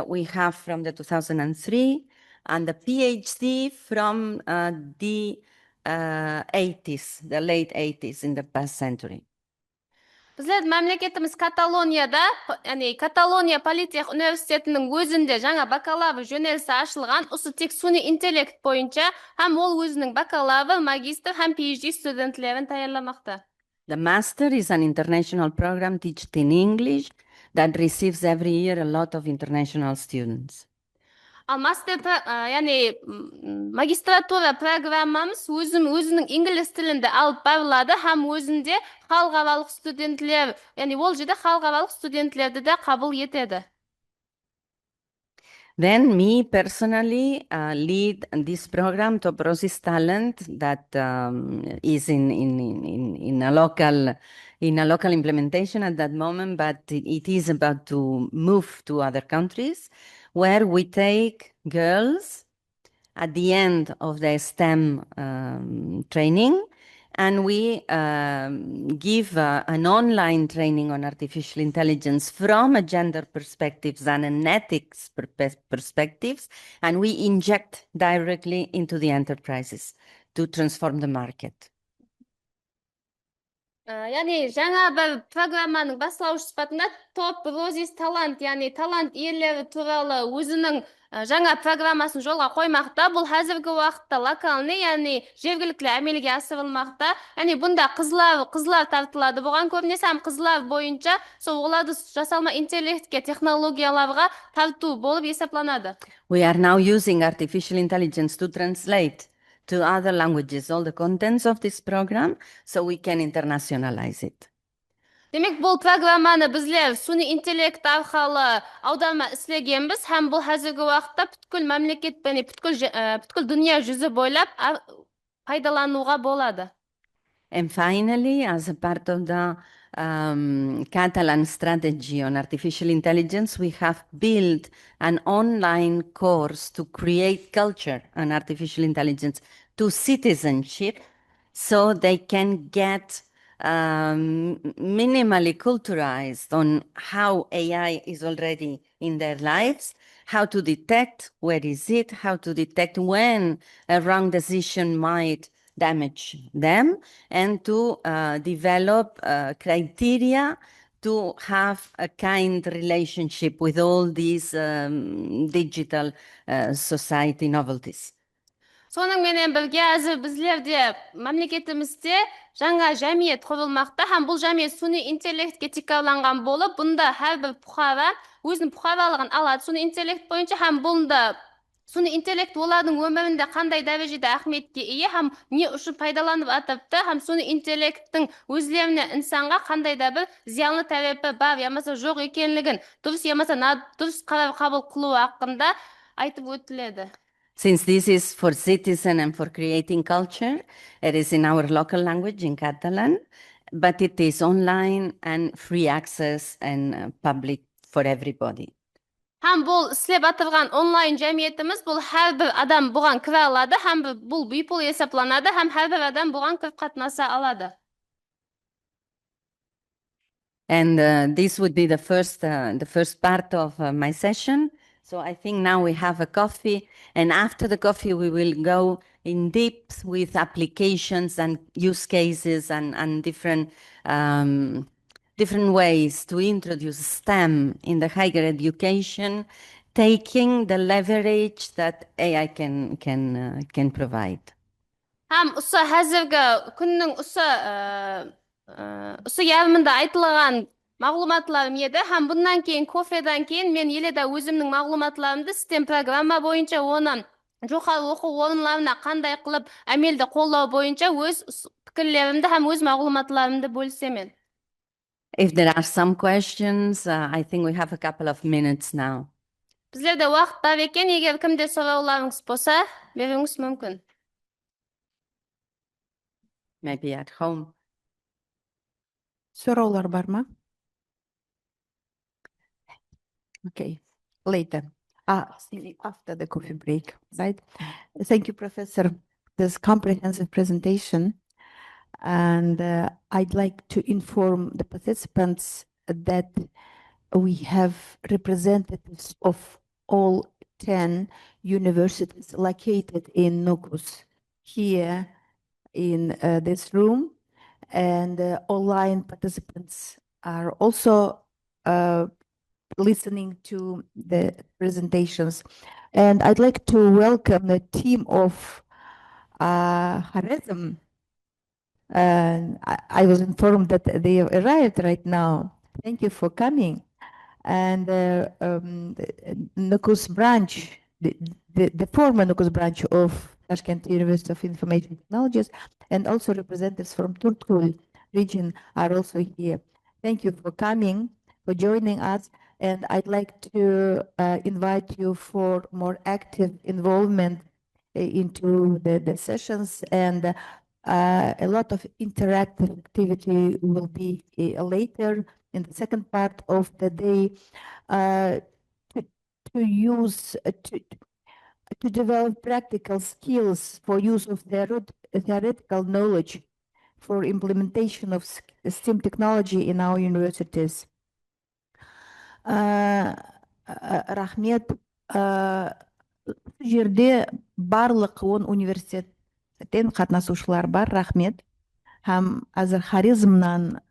S6: we have from the 2003 and the PhD from the 80s, the late 80s in the past century.
S7: Біздер мемлекетіміз Каталонияда, яғни Каталония политех университетінің өзінде жаңа бакалавр жөнелісі ашылған, осы тек суни интеллект бойынша, һәм ол өзінің бакалавр, магистр һәм PhD студентлерін таярламақта.
S6: The master is an international program taught in English that receives every year a lot of international students.
S7: Ал мастер, яғни магистратура программамыз өзінің инглиз тілінде алып барылады, һәм өзінде халықаралық студентлер, яғни ол жерде халықаралық студенттерді де қабыл етеді.
S6: Then me personally lead this program to Process Talent that is in a local implementation at that moment, but it is about to move to other countries, where we take girls at the end of the STEM training, and we give an online training on artificial intelligence from a gender perspectives and an ethics perspectives, and we inject directly into the enterprises to transform the market.
S7: Яғни жаңа бір программаның бастауыш сипатында топ розис талант, яғни талант иелері туралы өзінің жаңа программасын жолға қоймақта. Бұл қазіргі уақытта локалны, яғни жергілікті әмелге асырылмақта. Яғни бұнда қызлар тартылады. Бұған көбінесе қызлар бойынша оларды жасалма интеллектке, технологияларға тарту болып есептелінеді.
S6: We are now using artificial intelligence to translate to other languages all the contents of this program, so we can internationalize it.
S7: Демек, бұл программаны біздер суни интеллект арқылы аударма істегенбіз, һәм бұл қазіргі уақытта бүткіл мемлекет пен бүткіл дүния жүзі бойлап пайдалануға болады.
S6: And finally, as a part of the Catalan strategy on artificial intelligence, we have built an online course to create culture on artificial intelligence to citizenship, so they can get minimally culturized on how AI is already in their lives, how to detect where is it, how to detect when a wrong decision might damage them, and to develop criteria to have a kind relationship with all these digital society novelties.
S7: Соның менен бірге әзір біздерде мемлекетімізде жаңа жәмиет құрылмақта, һәм бұл жәмиет суни интеллектке тикарланған болып, бұнда әрбір бұқара өзінің бұқаралығын алады суни интеллект бойынша, һәм бұнда суни интеллект олардың өмірінде қандай дәрежеде ахметке ие, һәм не үшін пайдаланып атыпты, һәм суни интеллекттің өзлеріне инсанға қандай да бір зиянлы тәрепі бар, ямаса жоқ екенлігін дұрыс ямаса дұрыс қарар қабыл қылу хақында айтып өтіледі.
S6: Since this is for citizen and for creating culture, it is in our local language, in Catalan, but it is online and free access and public for everybody.
S7: Һәм бұл істеп атырған онлайн жәмиетіміз, бұл әрбір адам бұған кіре алады, һәм бұл бейпул есепланады, һәм әрбір адам бұған кіріп қатынаса алады.
S6: And this would be the first part of my session. So I think now we have a coffee, and after the coffee we will go in depth with applications and use cases and different ways to introduce STEM in the higher education, taking the leverage that AI can provide.
S7: Һәм ұсы әзіргі күннің ұсы ярымында айтылған мағлұматларым еді, һәм бұндан кейін кофеден кейін мен еледе өзімнің мағлұматларымды STEM программа бойынша оны жоғары оқу орындарына қандай қылып әмелді қолдау бойынша өз пікірлерімді һәм өз мағлұматларымды бөлісемін.
S6: If there are some questions, I think we have a couple of minutes now.
S7: Біздерде уақыт бар екен, егер кімде сұрауларыңыз болса, беруіңіз мүмкін.
S6: Maybe at home.
S1: Сұраулар бар ма? Okay, later. After the coffee break, right? Thank you, Professor, this comprehensive presentation. And I'd like to inform the participants that we have representatives of all 10 universities located in Nukus here in this room, and online participants are also listening to the presentations. And I'd like to welcome the team of Kharezm. I was informed that they have arrived right now. Thank you for coming. And the Nukus branch, the former Nukus branch of Tashkent University of Information Technologies, and also representatives from Turkul region are also here. Thank you for coming, for joining us. And I'd like to invite you for more active involvement into the sessions, and a lot of interactive activity will be later in the second part of the day to develop practical skills for use of theoretical knowledge for implementation of STEM technology in our universities. Рахмет. Жерде барлық 10 университеттен қатынасушылар бар, рахмет. Һәм азыр Харизмнан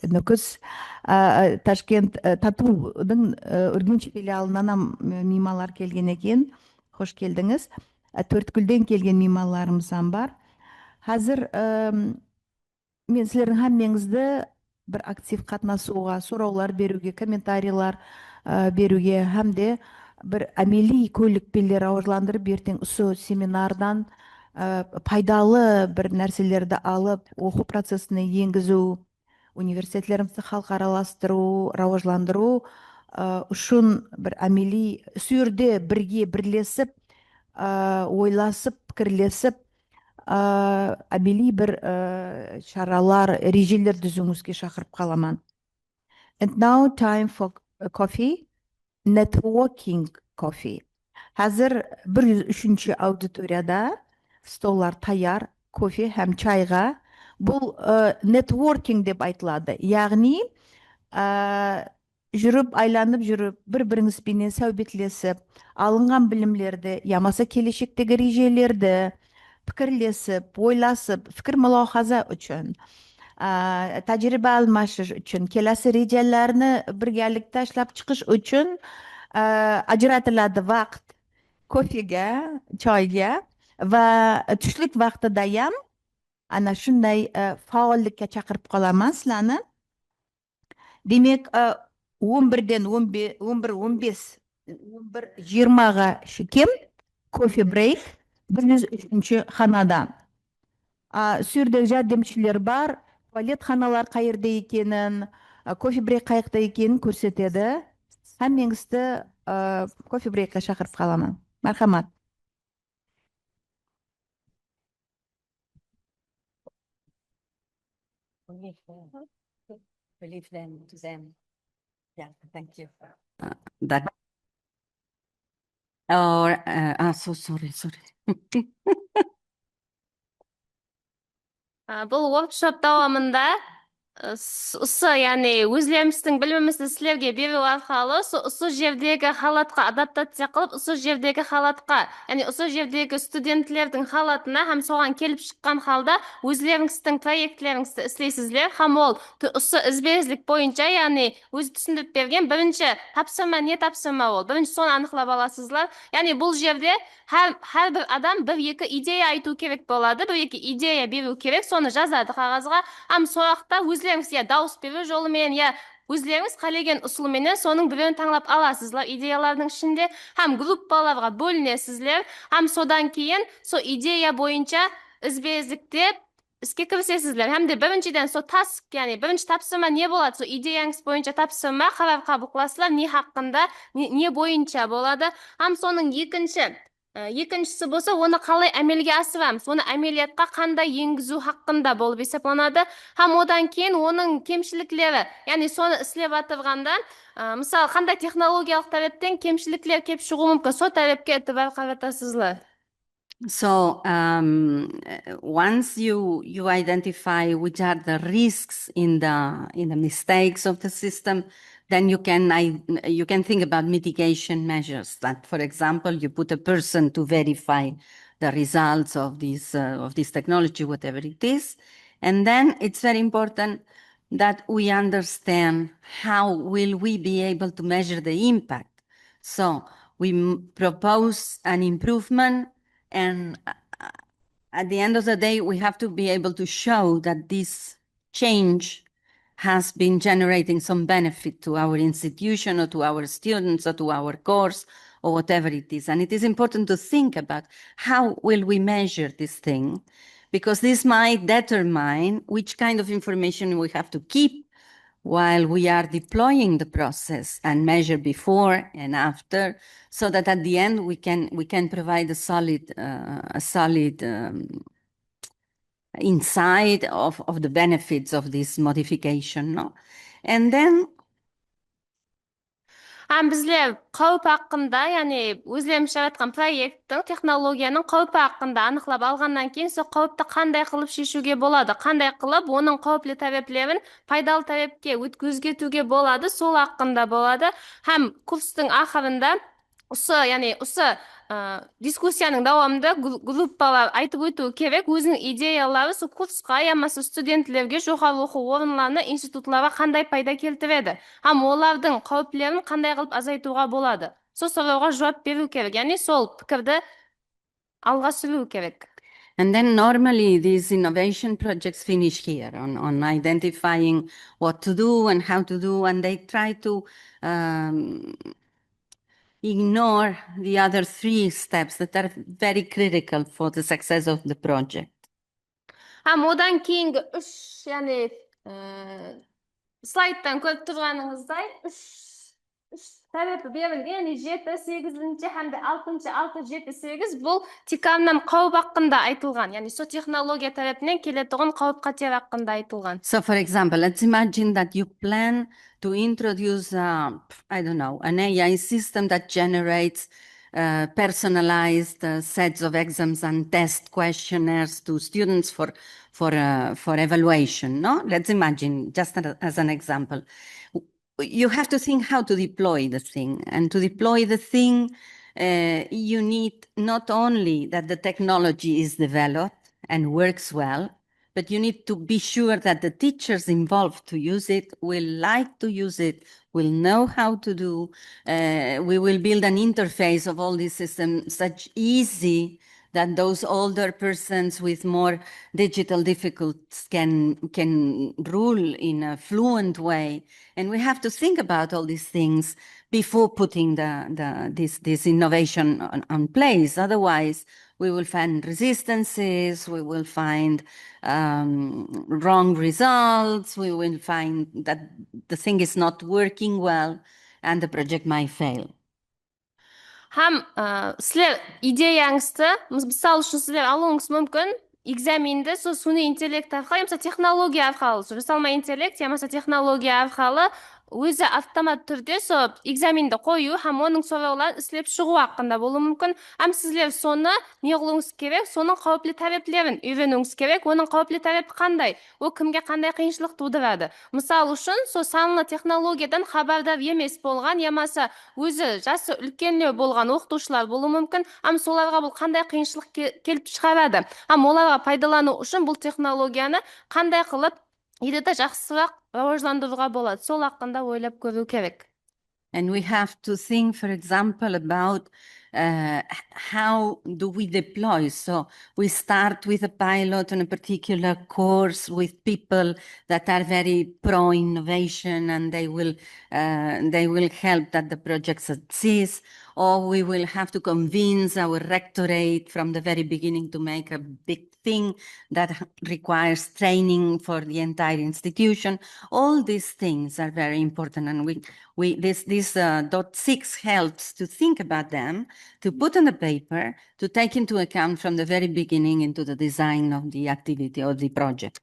S1: Nukus, Ташкент Татудың Үргенч филиалынан мималар келген екен. Хош келдіңіз. Төрткүлден келген мималарымыздан бар. Қазір мен сілердің һәммеңізді бір актив қатынасуға, сұраулар беруге, комментарийлар беруге, һәм де бір әмели көлікпелер ауырландырып, ертең осы семинардан пайдалы бір нәрселерді алып, оқу процесіне енгізу, университеттерімізді халықараластыру, рауажландыру үшін бір әмели сүйірде бірге бірлесіп, ойласып, пікірлесіп, әмели бір шаралар, ережелер түзуіңізге шақырып қаламын. And now time for coffee, networking coffee. Қазір 103-ші аудиторияда столлар таяр, кофе һәм чайға Бұл нетворкинг деп айтылады. Яғни жүріп, айланып жүріп, бір-біріңізбенен сәубетлесіп, алынған білімлерді, ямаса келешектегі ережелерді пікірлесіп, ойласып, фікір мұлахаза үшін, тәжірибе алмашыш үшін, келесі режелерні біргелікте ішлап чықыш үшін ажыратылады вақт кофеге, чайға va tushlik vaqtida ham ana shunday faollikka chaqirib qolaman sizlarni. Demak, 11dan 11, 11:15, 11:20ga shikim kofe break 103-xonada. Suyerdagi jardamchilar бар, tualet xonalar qayerda ekanini, kofe break qayerda ekanini ko'rsatadi. Hammangizni kofe breakga chaqirib qolaman. Marhamat.
S6: Believe them to them. Yeah, thank you. That. Or so sorry.
S7: Бұл workshop davamında осы, яғни өзлеріміздің білімімізді сілерге беру арқылы осы жердегі халатқа адаптация қылып, осы жердегі халатқа, яғни осы жердегі студентлердің халатына һәм соған келіп шыққан халда өзлеріңіздің проектлеріңізді істейсіздер. Һәм ол осы ізбезлік бойынша, яғни өзі түсіндіріп берген бірінші тапсырма не тапсырма ол. Бірінші соны анықтап аласыздар. Яғни бұл жерде her bir адам bir-екі идея айту керек болады, bir-екі идея беру керек, соны жазады қағазға. Һәм сояқта өзлеріңіз я дауыс беру жолымен, я өзлеріңіз қалеген ұсылменен соның біреуін таңдап аласыздар идеялардың ішінде. Һәм группаларға бөлінесіздер. Һәм содан кейін со идея бойынша ізбездікте іске кірісесіздер. Һәм де біріншіден со таск, яғни бірінші тапсырма не болады? Со идеяңыз бойынша тапсырма қарар қабыл қыласыздар, не хақында, не бойынша болады. Һәм соның екіншісі болса, оны қалай әмелге асырамыз, оны әмелиятқа қандай енгізу хақында болып есептелінеді. Һәм одан кейін оның кемшіліктері, яғни соны істеп жатырғанда, мысалы, қандай технологиялық талаптан кемшіліктер келіп шығуы мүмкін, со талапқа эътибар қаратасыздар.
S6: So once you identify which are the risks in the mistakes of the system, then you can think about mitigation measures. That, for example, you put a person to verify the results of this technology, whatever it is, and then it's very important that we understand how will we be able to measure the impact. So we propose an improvement. And at the end of the day, we have to be able to show that this change has been generating some benefit to our institution or to our students or to our course or whatever it is. And it is important to think about how will we measure this thing, because this might determine which kind of information we have to keep while we are deploying the process and measure before and after, so that at the end we can provide a solid insight of the benefits of this modification, no? And then
S7: Bizler қауіп хақында, яғни өзлеріміз жаратқан проекттің, технологияның қауіпі хақында анықтап алғаннан кейін, сол қауіпті қандай қылып шешуге болады, қандай қылып оның қауіплі тараптарын пайдалы тарапқа өзгертуге болады, сол хақында болады. Һәм курстың ақырында осы дискуссияның давамында группалар айтып өту керек, өзінің идеялары сол курсқа, ямасы студенттерге, жоғары оқу орындарына, институтларға қандай пайда келтіреді, һәм олардың қауіплерін қандай қылып азайтуға болады. Сол сұрауға жауап беру керек, яғни сол пікірді алға сүру керек.
S6: And then normally these innovation projects finish here on identifying what to do and how to do, and they try to ignore the other 3 steps that are very critical for the success of the project.
S7: Һәм одан кейінгі 3, яғни слайдтан көріп тұрғаныңыздай 3 тарапы берілген, 7, 8 һәм де 6, 7, 8 бұл тиканнан қауіп хақында айтылған, яғни со технология тарапынан келетұғын қауіп қатер хақында айтылған.
S6: So for example, let's imagine that you plan to introduce, I don't know, an AI system that generates personalized sets of exams and test questionnaires to students for evaluation. No, let's imagine, just as an example, you have to think how to deploy the thing, and to deploy the thing, you need not only that the technology is developed and works well, but you need to be sure that the teachers involved to use it will like to use it, will know how to do. We will build an interface of all these systems such easy that those older persons with more digital difficulties can rule in a fluent way. And we have to think about all these things before putting this innovation on place. Otherwise, we will find resistances, we will find wrong results, we will find that the thing is not working well, and the project might fail.
S7: Ham сілер идеяңызды, мысалы үшін сілер алуыңыз мүмкін, экзаменді сол суни интеллект арқылы, мысалы технология арқылы, жасалма интеллект, ямаса технология арқылы өзі автомат түрде сол экзаменді қою, һәм оның сұрауларын іздеп шығу хақында болуы мүмкін. Һәм сіздер соны не қылуыңыз керек, соның қауіплі тәреплерін үйренуіңіз керек. Оның қауіплі тәрепі қандай? Ол кімге қандай қиыншылық тудырады? Мысалы үшін, сол саналы технологиядан хабардар емес болған, ямаса өзі жасы үлкенлеу болған оқытушылар болуы мүмкін. Һәм соларға бұл қандай қиыншылық келіп шығарады? Һәм оларға пайдалану үшін бұл технологияны қандай қылып едіді жақсырақ рауажландыруға болады? Сол хақында ойлап көру керек.
S6: And we have to think, for example, about how do we deploy. So we start with a pilot on a particular course with people that are very pro-innovation, and they will help that the project succeeds. Or we will have to convince our rectorate from the very beginning to make a big thing that requires training for the entire institution. All these things are very important, and this .6 helps to think about them, to put on the paper, to take into account from the very beginning into the design of the activity or the project.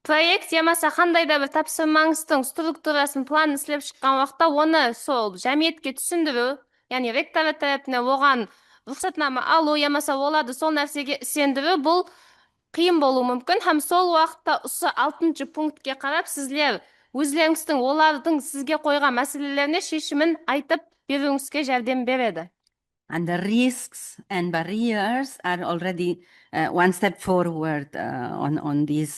S7: Проект ямаса қандай да бір тапсырмаңыздың структурасын, планын істеп шыққан уақытта оны сол жәмиетке түсіндіру, яғни ректорат тарапынан оған рұқсатнама алу, ямаса оларды сол нәрсеге сендіру, бұл қиын болуы мүмкін. Һәм сол уақытта осы 6-шы пунктке қарап, сіздер өзлеріңіздің олардың сізге қойған мәселелеріне шешімін айтып беруіңізге жәрдем береді.
S6: And the risks and barriers are already one step forward on this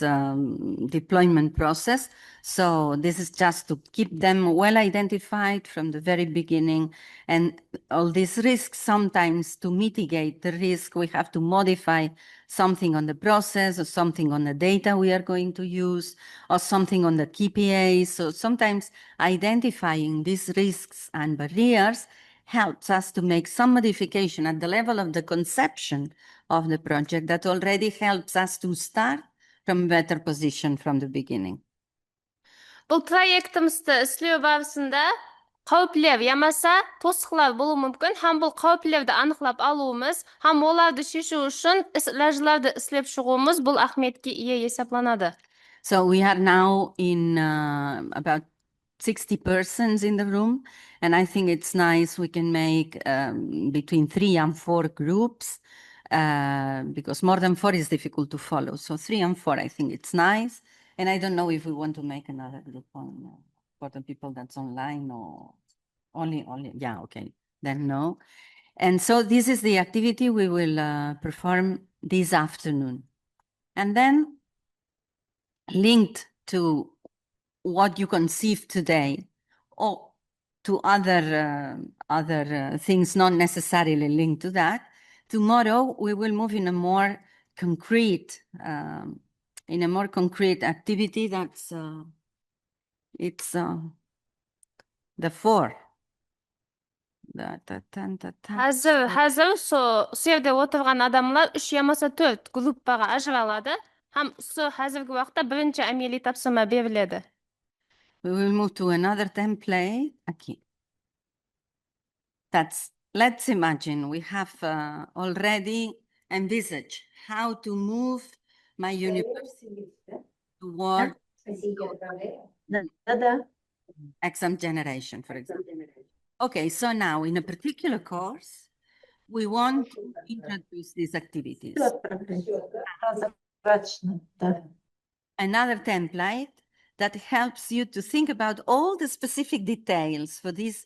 S6: deployment process. So this is just to keep them well identified from the very beginning. And all these risks, sometimes to mitigate the risk, we have to modify something on the process or something on the data we are going to use or something on the KPIs. So sometimes identifying these risks and barriers helps us to make some modification at the level of the conception of the project that already helps us to start from a better position from the beginning.
S7: Бұл проектімізді істеу барысында қауіптер, ямаса тосқылар болуы мүмкін. Һәм бұл қауіптерді анықтап алуымыз, һәм оларды шешу үшін ләжілерді істеп шығуымыз бұл ахметке ие есептелінеді.
S6: So we are now in about 60 persons in the room, and I think it's nice we can make between 3 and 4 groups, because more than 4 is difficult to follow. So 3 and 4, I think it's nice. And I don't know if we want to make another group for the people that's online or only, yeah, okay, then no. And so this is the activity we will perform this afternoon. And then linked to what you conceive today, or to other things not necessarily linked to that. Tomorrow we will move in a more concrete activity. That's it's the 4.
S7: Қазір сол жерде отырған адамлар 3 ямаса 4 группаға ажыралады. Һәм сол қазіргі уақытта бірінші әмели тапсырма беріледі.
S6: We will move to another template. Okay. Let's imagine we have already envisaged how to move my university toward exam generation, for example. Okay, so now in a particular course, we want to introduce these activities. Another template that helps you to think about all the specific details for this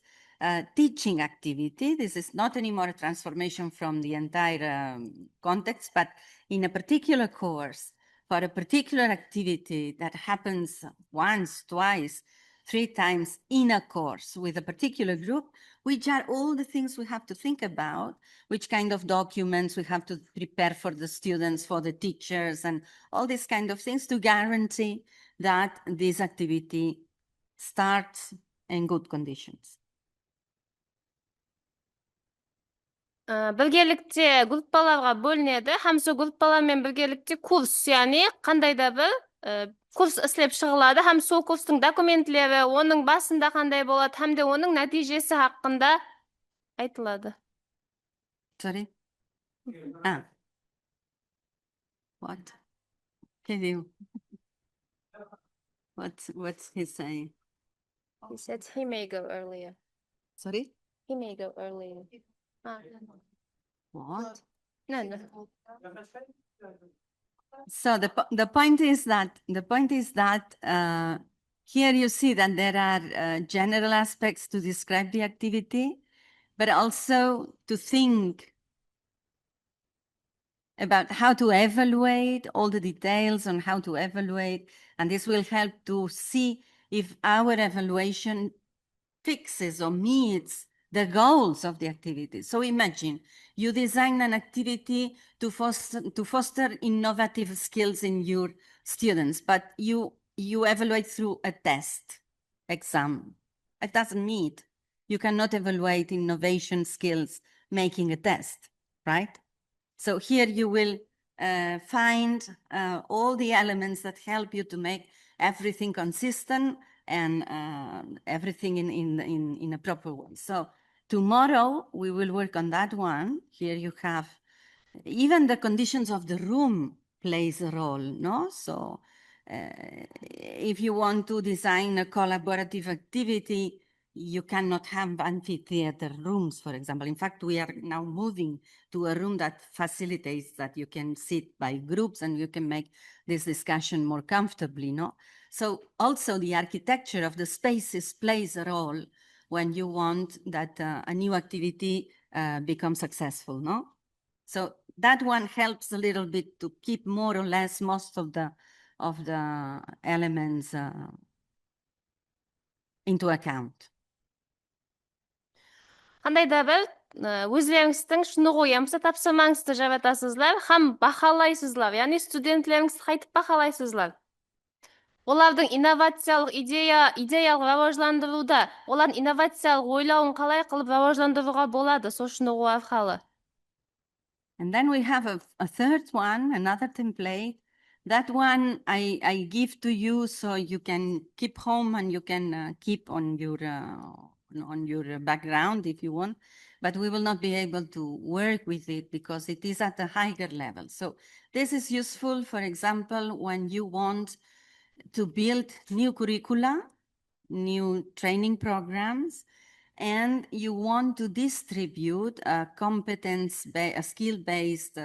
S6: teaching activity. This is not anymore a transformation from the entire context, but in a particular course, for a particular activity that happens once, twice, 3 times in a course with a particular group, which are all the things we have to think about, which kind of documents we have to prepare for the students, for the teachers, and all these kind of things to guarantee that this activity starts in good conditions.
S7: Біргелікте группаларға бөлінеді, һәм сол группалармен біргелікте курс, яғни қандай да бір курс істеп шығылады, һәм сол курстың документлері, оның басында қандай болады, һәм де оның нәтижесі хақында айтылады.
S6: Sorry? What? Can you? What's he saying?
S7: He said he may go earlier.
S6: Sorry?
S7: He may go earlier.
S6: What?
S7: No.
S6: So the point is that here you see that there are general aspects to describe the activity, but also to think about how to evaluate, all the details on how to evaluate, and this will help to see if our evaluation fixes or meets the goals of the activity. So imagine you design an activity to foster innovative skills in your students, but you evaluate through a test exam. It doesn't meet. You cannot evaluate innovation skills making a test, right? So here you will find all the elements that help you to make everything consistent and everything in a proper way. So tomorrow we will work on that one. Here you have even the conditions of the room plays a role, no? So if you want to design a collaborative activity, you cannot have amphitheater rooms, for example. In fact, we are now moving to a room that facilitates that you can sit by groups and you can make this discussion more comfortably, no? So also the architecture of the spaces plays a role when you want that a new activity become successful, no? So that one helps a little bit to keep more or less most of the elements into account.
S7: Қандай да бір өзлеріңіздің шыны қоямызды тапсырмаңызды жаратасызлар, һәм бақалайсызлар, яғни студенттеріңізді қайтып бақалайсызлар. Олардың инновациялық идеялық рауажландыруда, олардың инновациялық ойлауын қалай қылып рауажландыруға болады, сол шыны қой арқылы.
S6: And then we have a third one, another template. That one I give to you so you can keep home and you can keep on your background if you want, but we will not be able to work with it because it is at a higher level. So this is useful, for example, when you want to build new curricula, new training programs, and you want to distribute a skill-based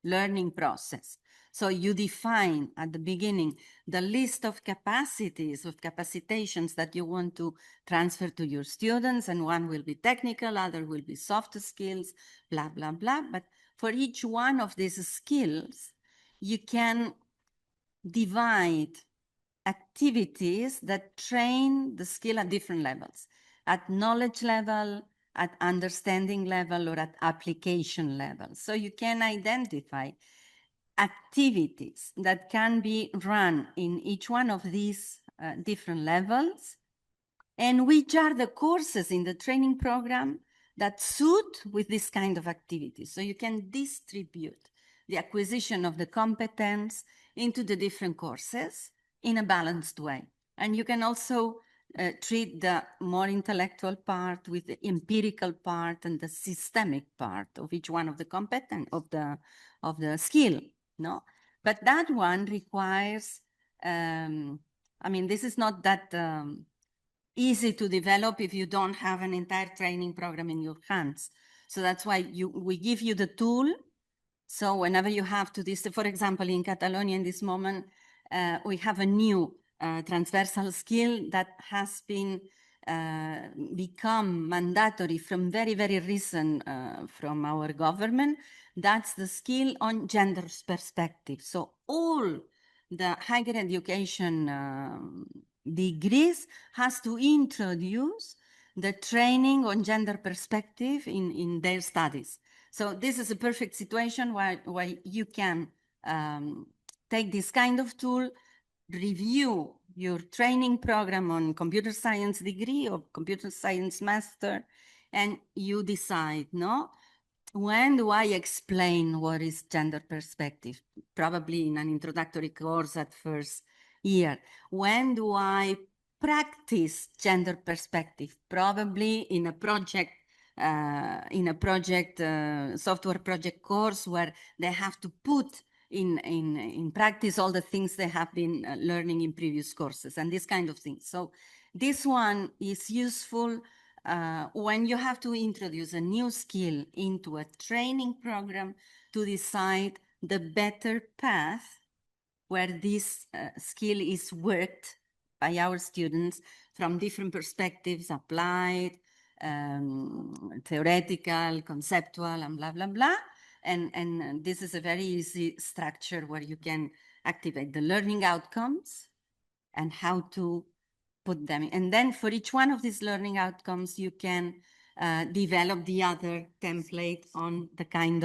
S6: learning process. So you define at the beginning the list of capacities, of capacitations that you want to transfer to your students, and one will be technical, other will be soft skills, blah, blah, blah. But for each one of these skills, you can divide activities that train the skill at different levels, at knowledge level, at understanding level, or at application level. So you can identify activities that can be run in each one of these different levels, and which are the courses in the training program that suit with this kind of activities. So you can distribute the acquisition of the competence into the different courses in a balanced way. And you can also treat the more intellectual part with the empirical part and the systemic part of each one of the competence of the skill, no? But that one requires, I mean, this is not that easy to develop if you don't have an entire training program in your hands. So that's why we give you the tool. So whenever you have to this, for example, in Catalonia in this moment, we have a new transversal skill that has been become mandatory from very, very recent from our government. That's the skill on gender perspective. So all the higher education degrees has to introduce the training on gender perspective in their studies. So this is a perfect situation where you can take this kind of tool, review your training program on computer science degree or computer science master, and you decide, no? When do I explain what is gender perspective? Probably in an introductory course at first year. When do I practice gender perspective? Probably in a project software project course where they have to put in practice all the things they have been learning in previous courses and this kind of things. So this one is useful when you have to introduce a new skill into a training program to decide the better path where this skill is worked by our students from different perspectives, applied, theoretical, conceptual, and blah, blah, blah. And this is a very easy structure where you can activate the learning outcomes and how to put them in. And then for each one of these learning outcomes, you can develop the other template on the kind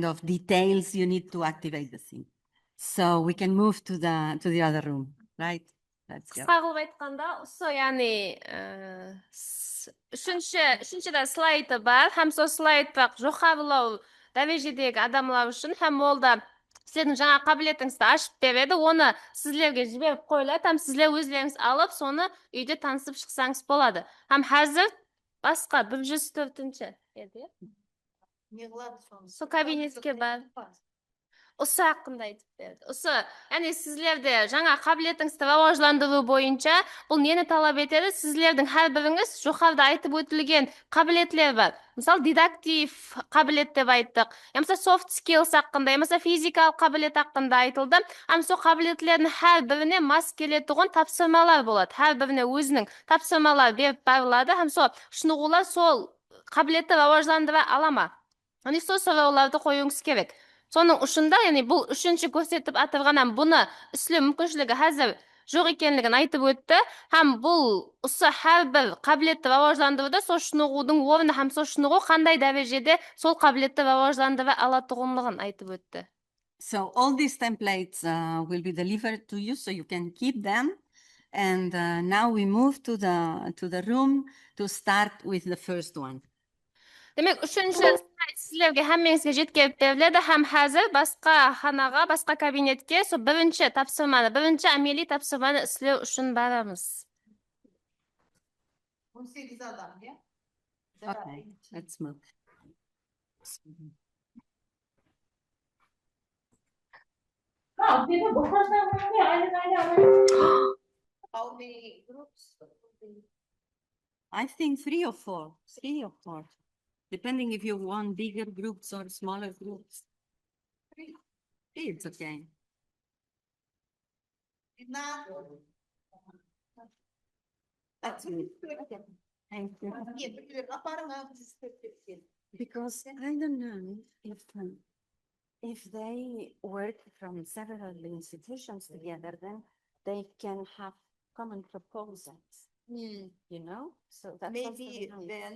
S6: of details you need to activate the thing. So we can move to the other room, right? Let's go.
S7: Қысқа қылып айтқанда, осы яғни үшінші слайды бар, һәм сол слайд бірақ жоғарылау дәрежедегі адамдар үшін һәм ол да сіздің жаңа қабілетіңізді ашып береді, оны сіздерге жіберіп қойылады, һәм сіздер өздеріңіз алып, соны үйде танысып шықсаңыз болады. Һәм қазір басқа 104-ші еді. Сол кабинетке бар. Осы хақында айтып берді. Осы, яғни сіздерде жаңа қабілетіңізді рауажландыру бойынша бұл нені талап етеді? Сіздердің әрбіріңіз жоғарыда айтып өтілген қабілетлер бар. Мысалы, дидактив қабілет деп айттық. Мысалы, soft skills хақында, мысалы, физикалық қабілет хақында айтылды. Сол қабілетлердің әрбіріне мас келетұғын тапсырмалар болады. Әрбіріне өзінің тапсырмалар беріп барылады. Сол шынығулар сол қабілетті рауажландыра ала ма? Сол сұрауларды қоюыңыз керек. Соның ұшында, яғни бұл үшінші көрсетіп атырғаннан бұны үслеу мүмкіншілігі әзір жоқ екенлігін айтып өтті. Һәм бұл осы әрбір қабілетті рауажландыруда сол шынығудың орны һәм сол шынығу қандай дәрежеде сол қабілетті рауажландыра алатұғынлығын айтып өтті.
S6: So all these templates will be delivered to you, so you can keep them. And now we move to the room to start with the first one.
S7: Демек, үшінші сіздерге һәммеңізге жеткеліп беріледі, һәм қазір басқа ханаға, басқа кабинетке сол бірінші тапсырманы, бірінші әмели тапсырманы істеу үшін барамыз.
S1: 18 адам, иә?
S6: Okay, let's move.
S1: How many groups?
S6: I think 3 or 4, depending if you want bigger groups or smaller groups. 3, it's okay. That's good. Thank you. Because I don't know if they work from several institutions together, then they can have common proposals. You know, so that's
S1: Maybe
S6: also nice.
S1: then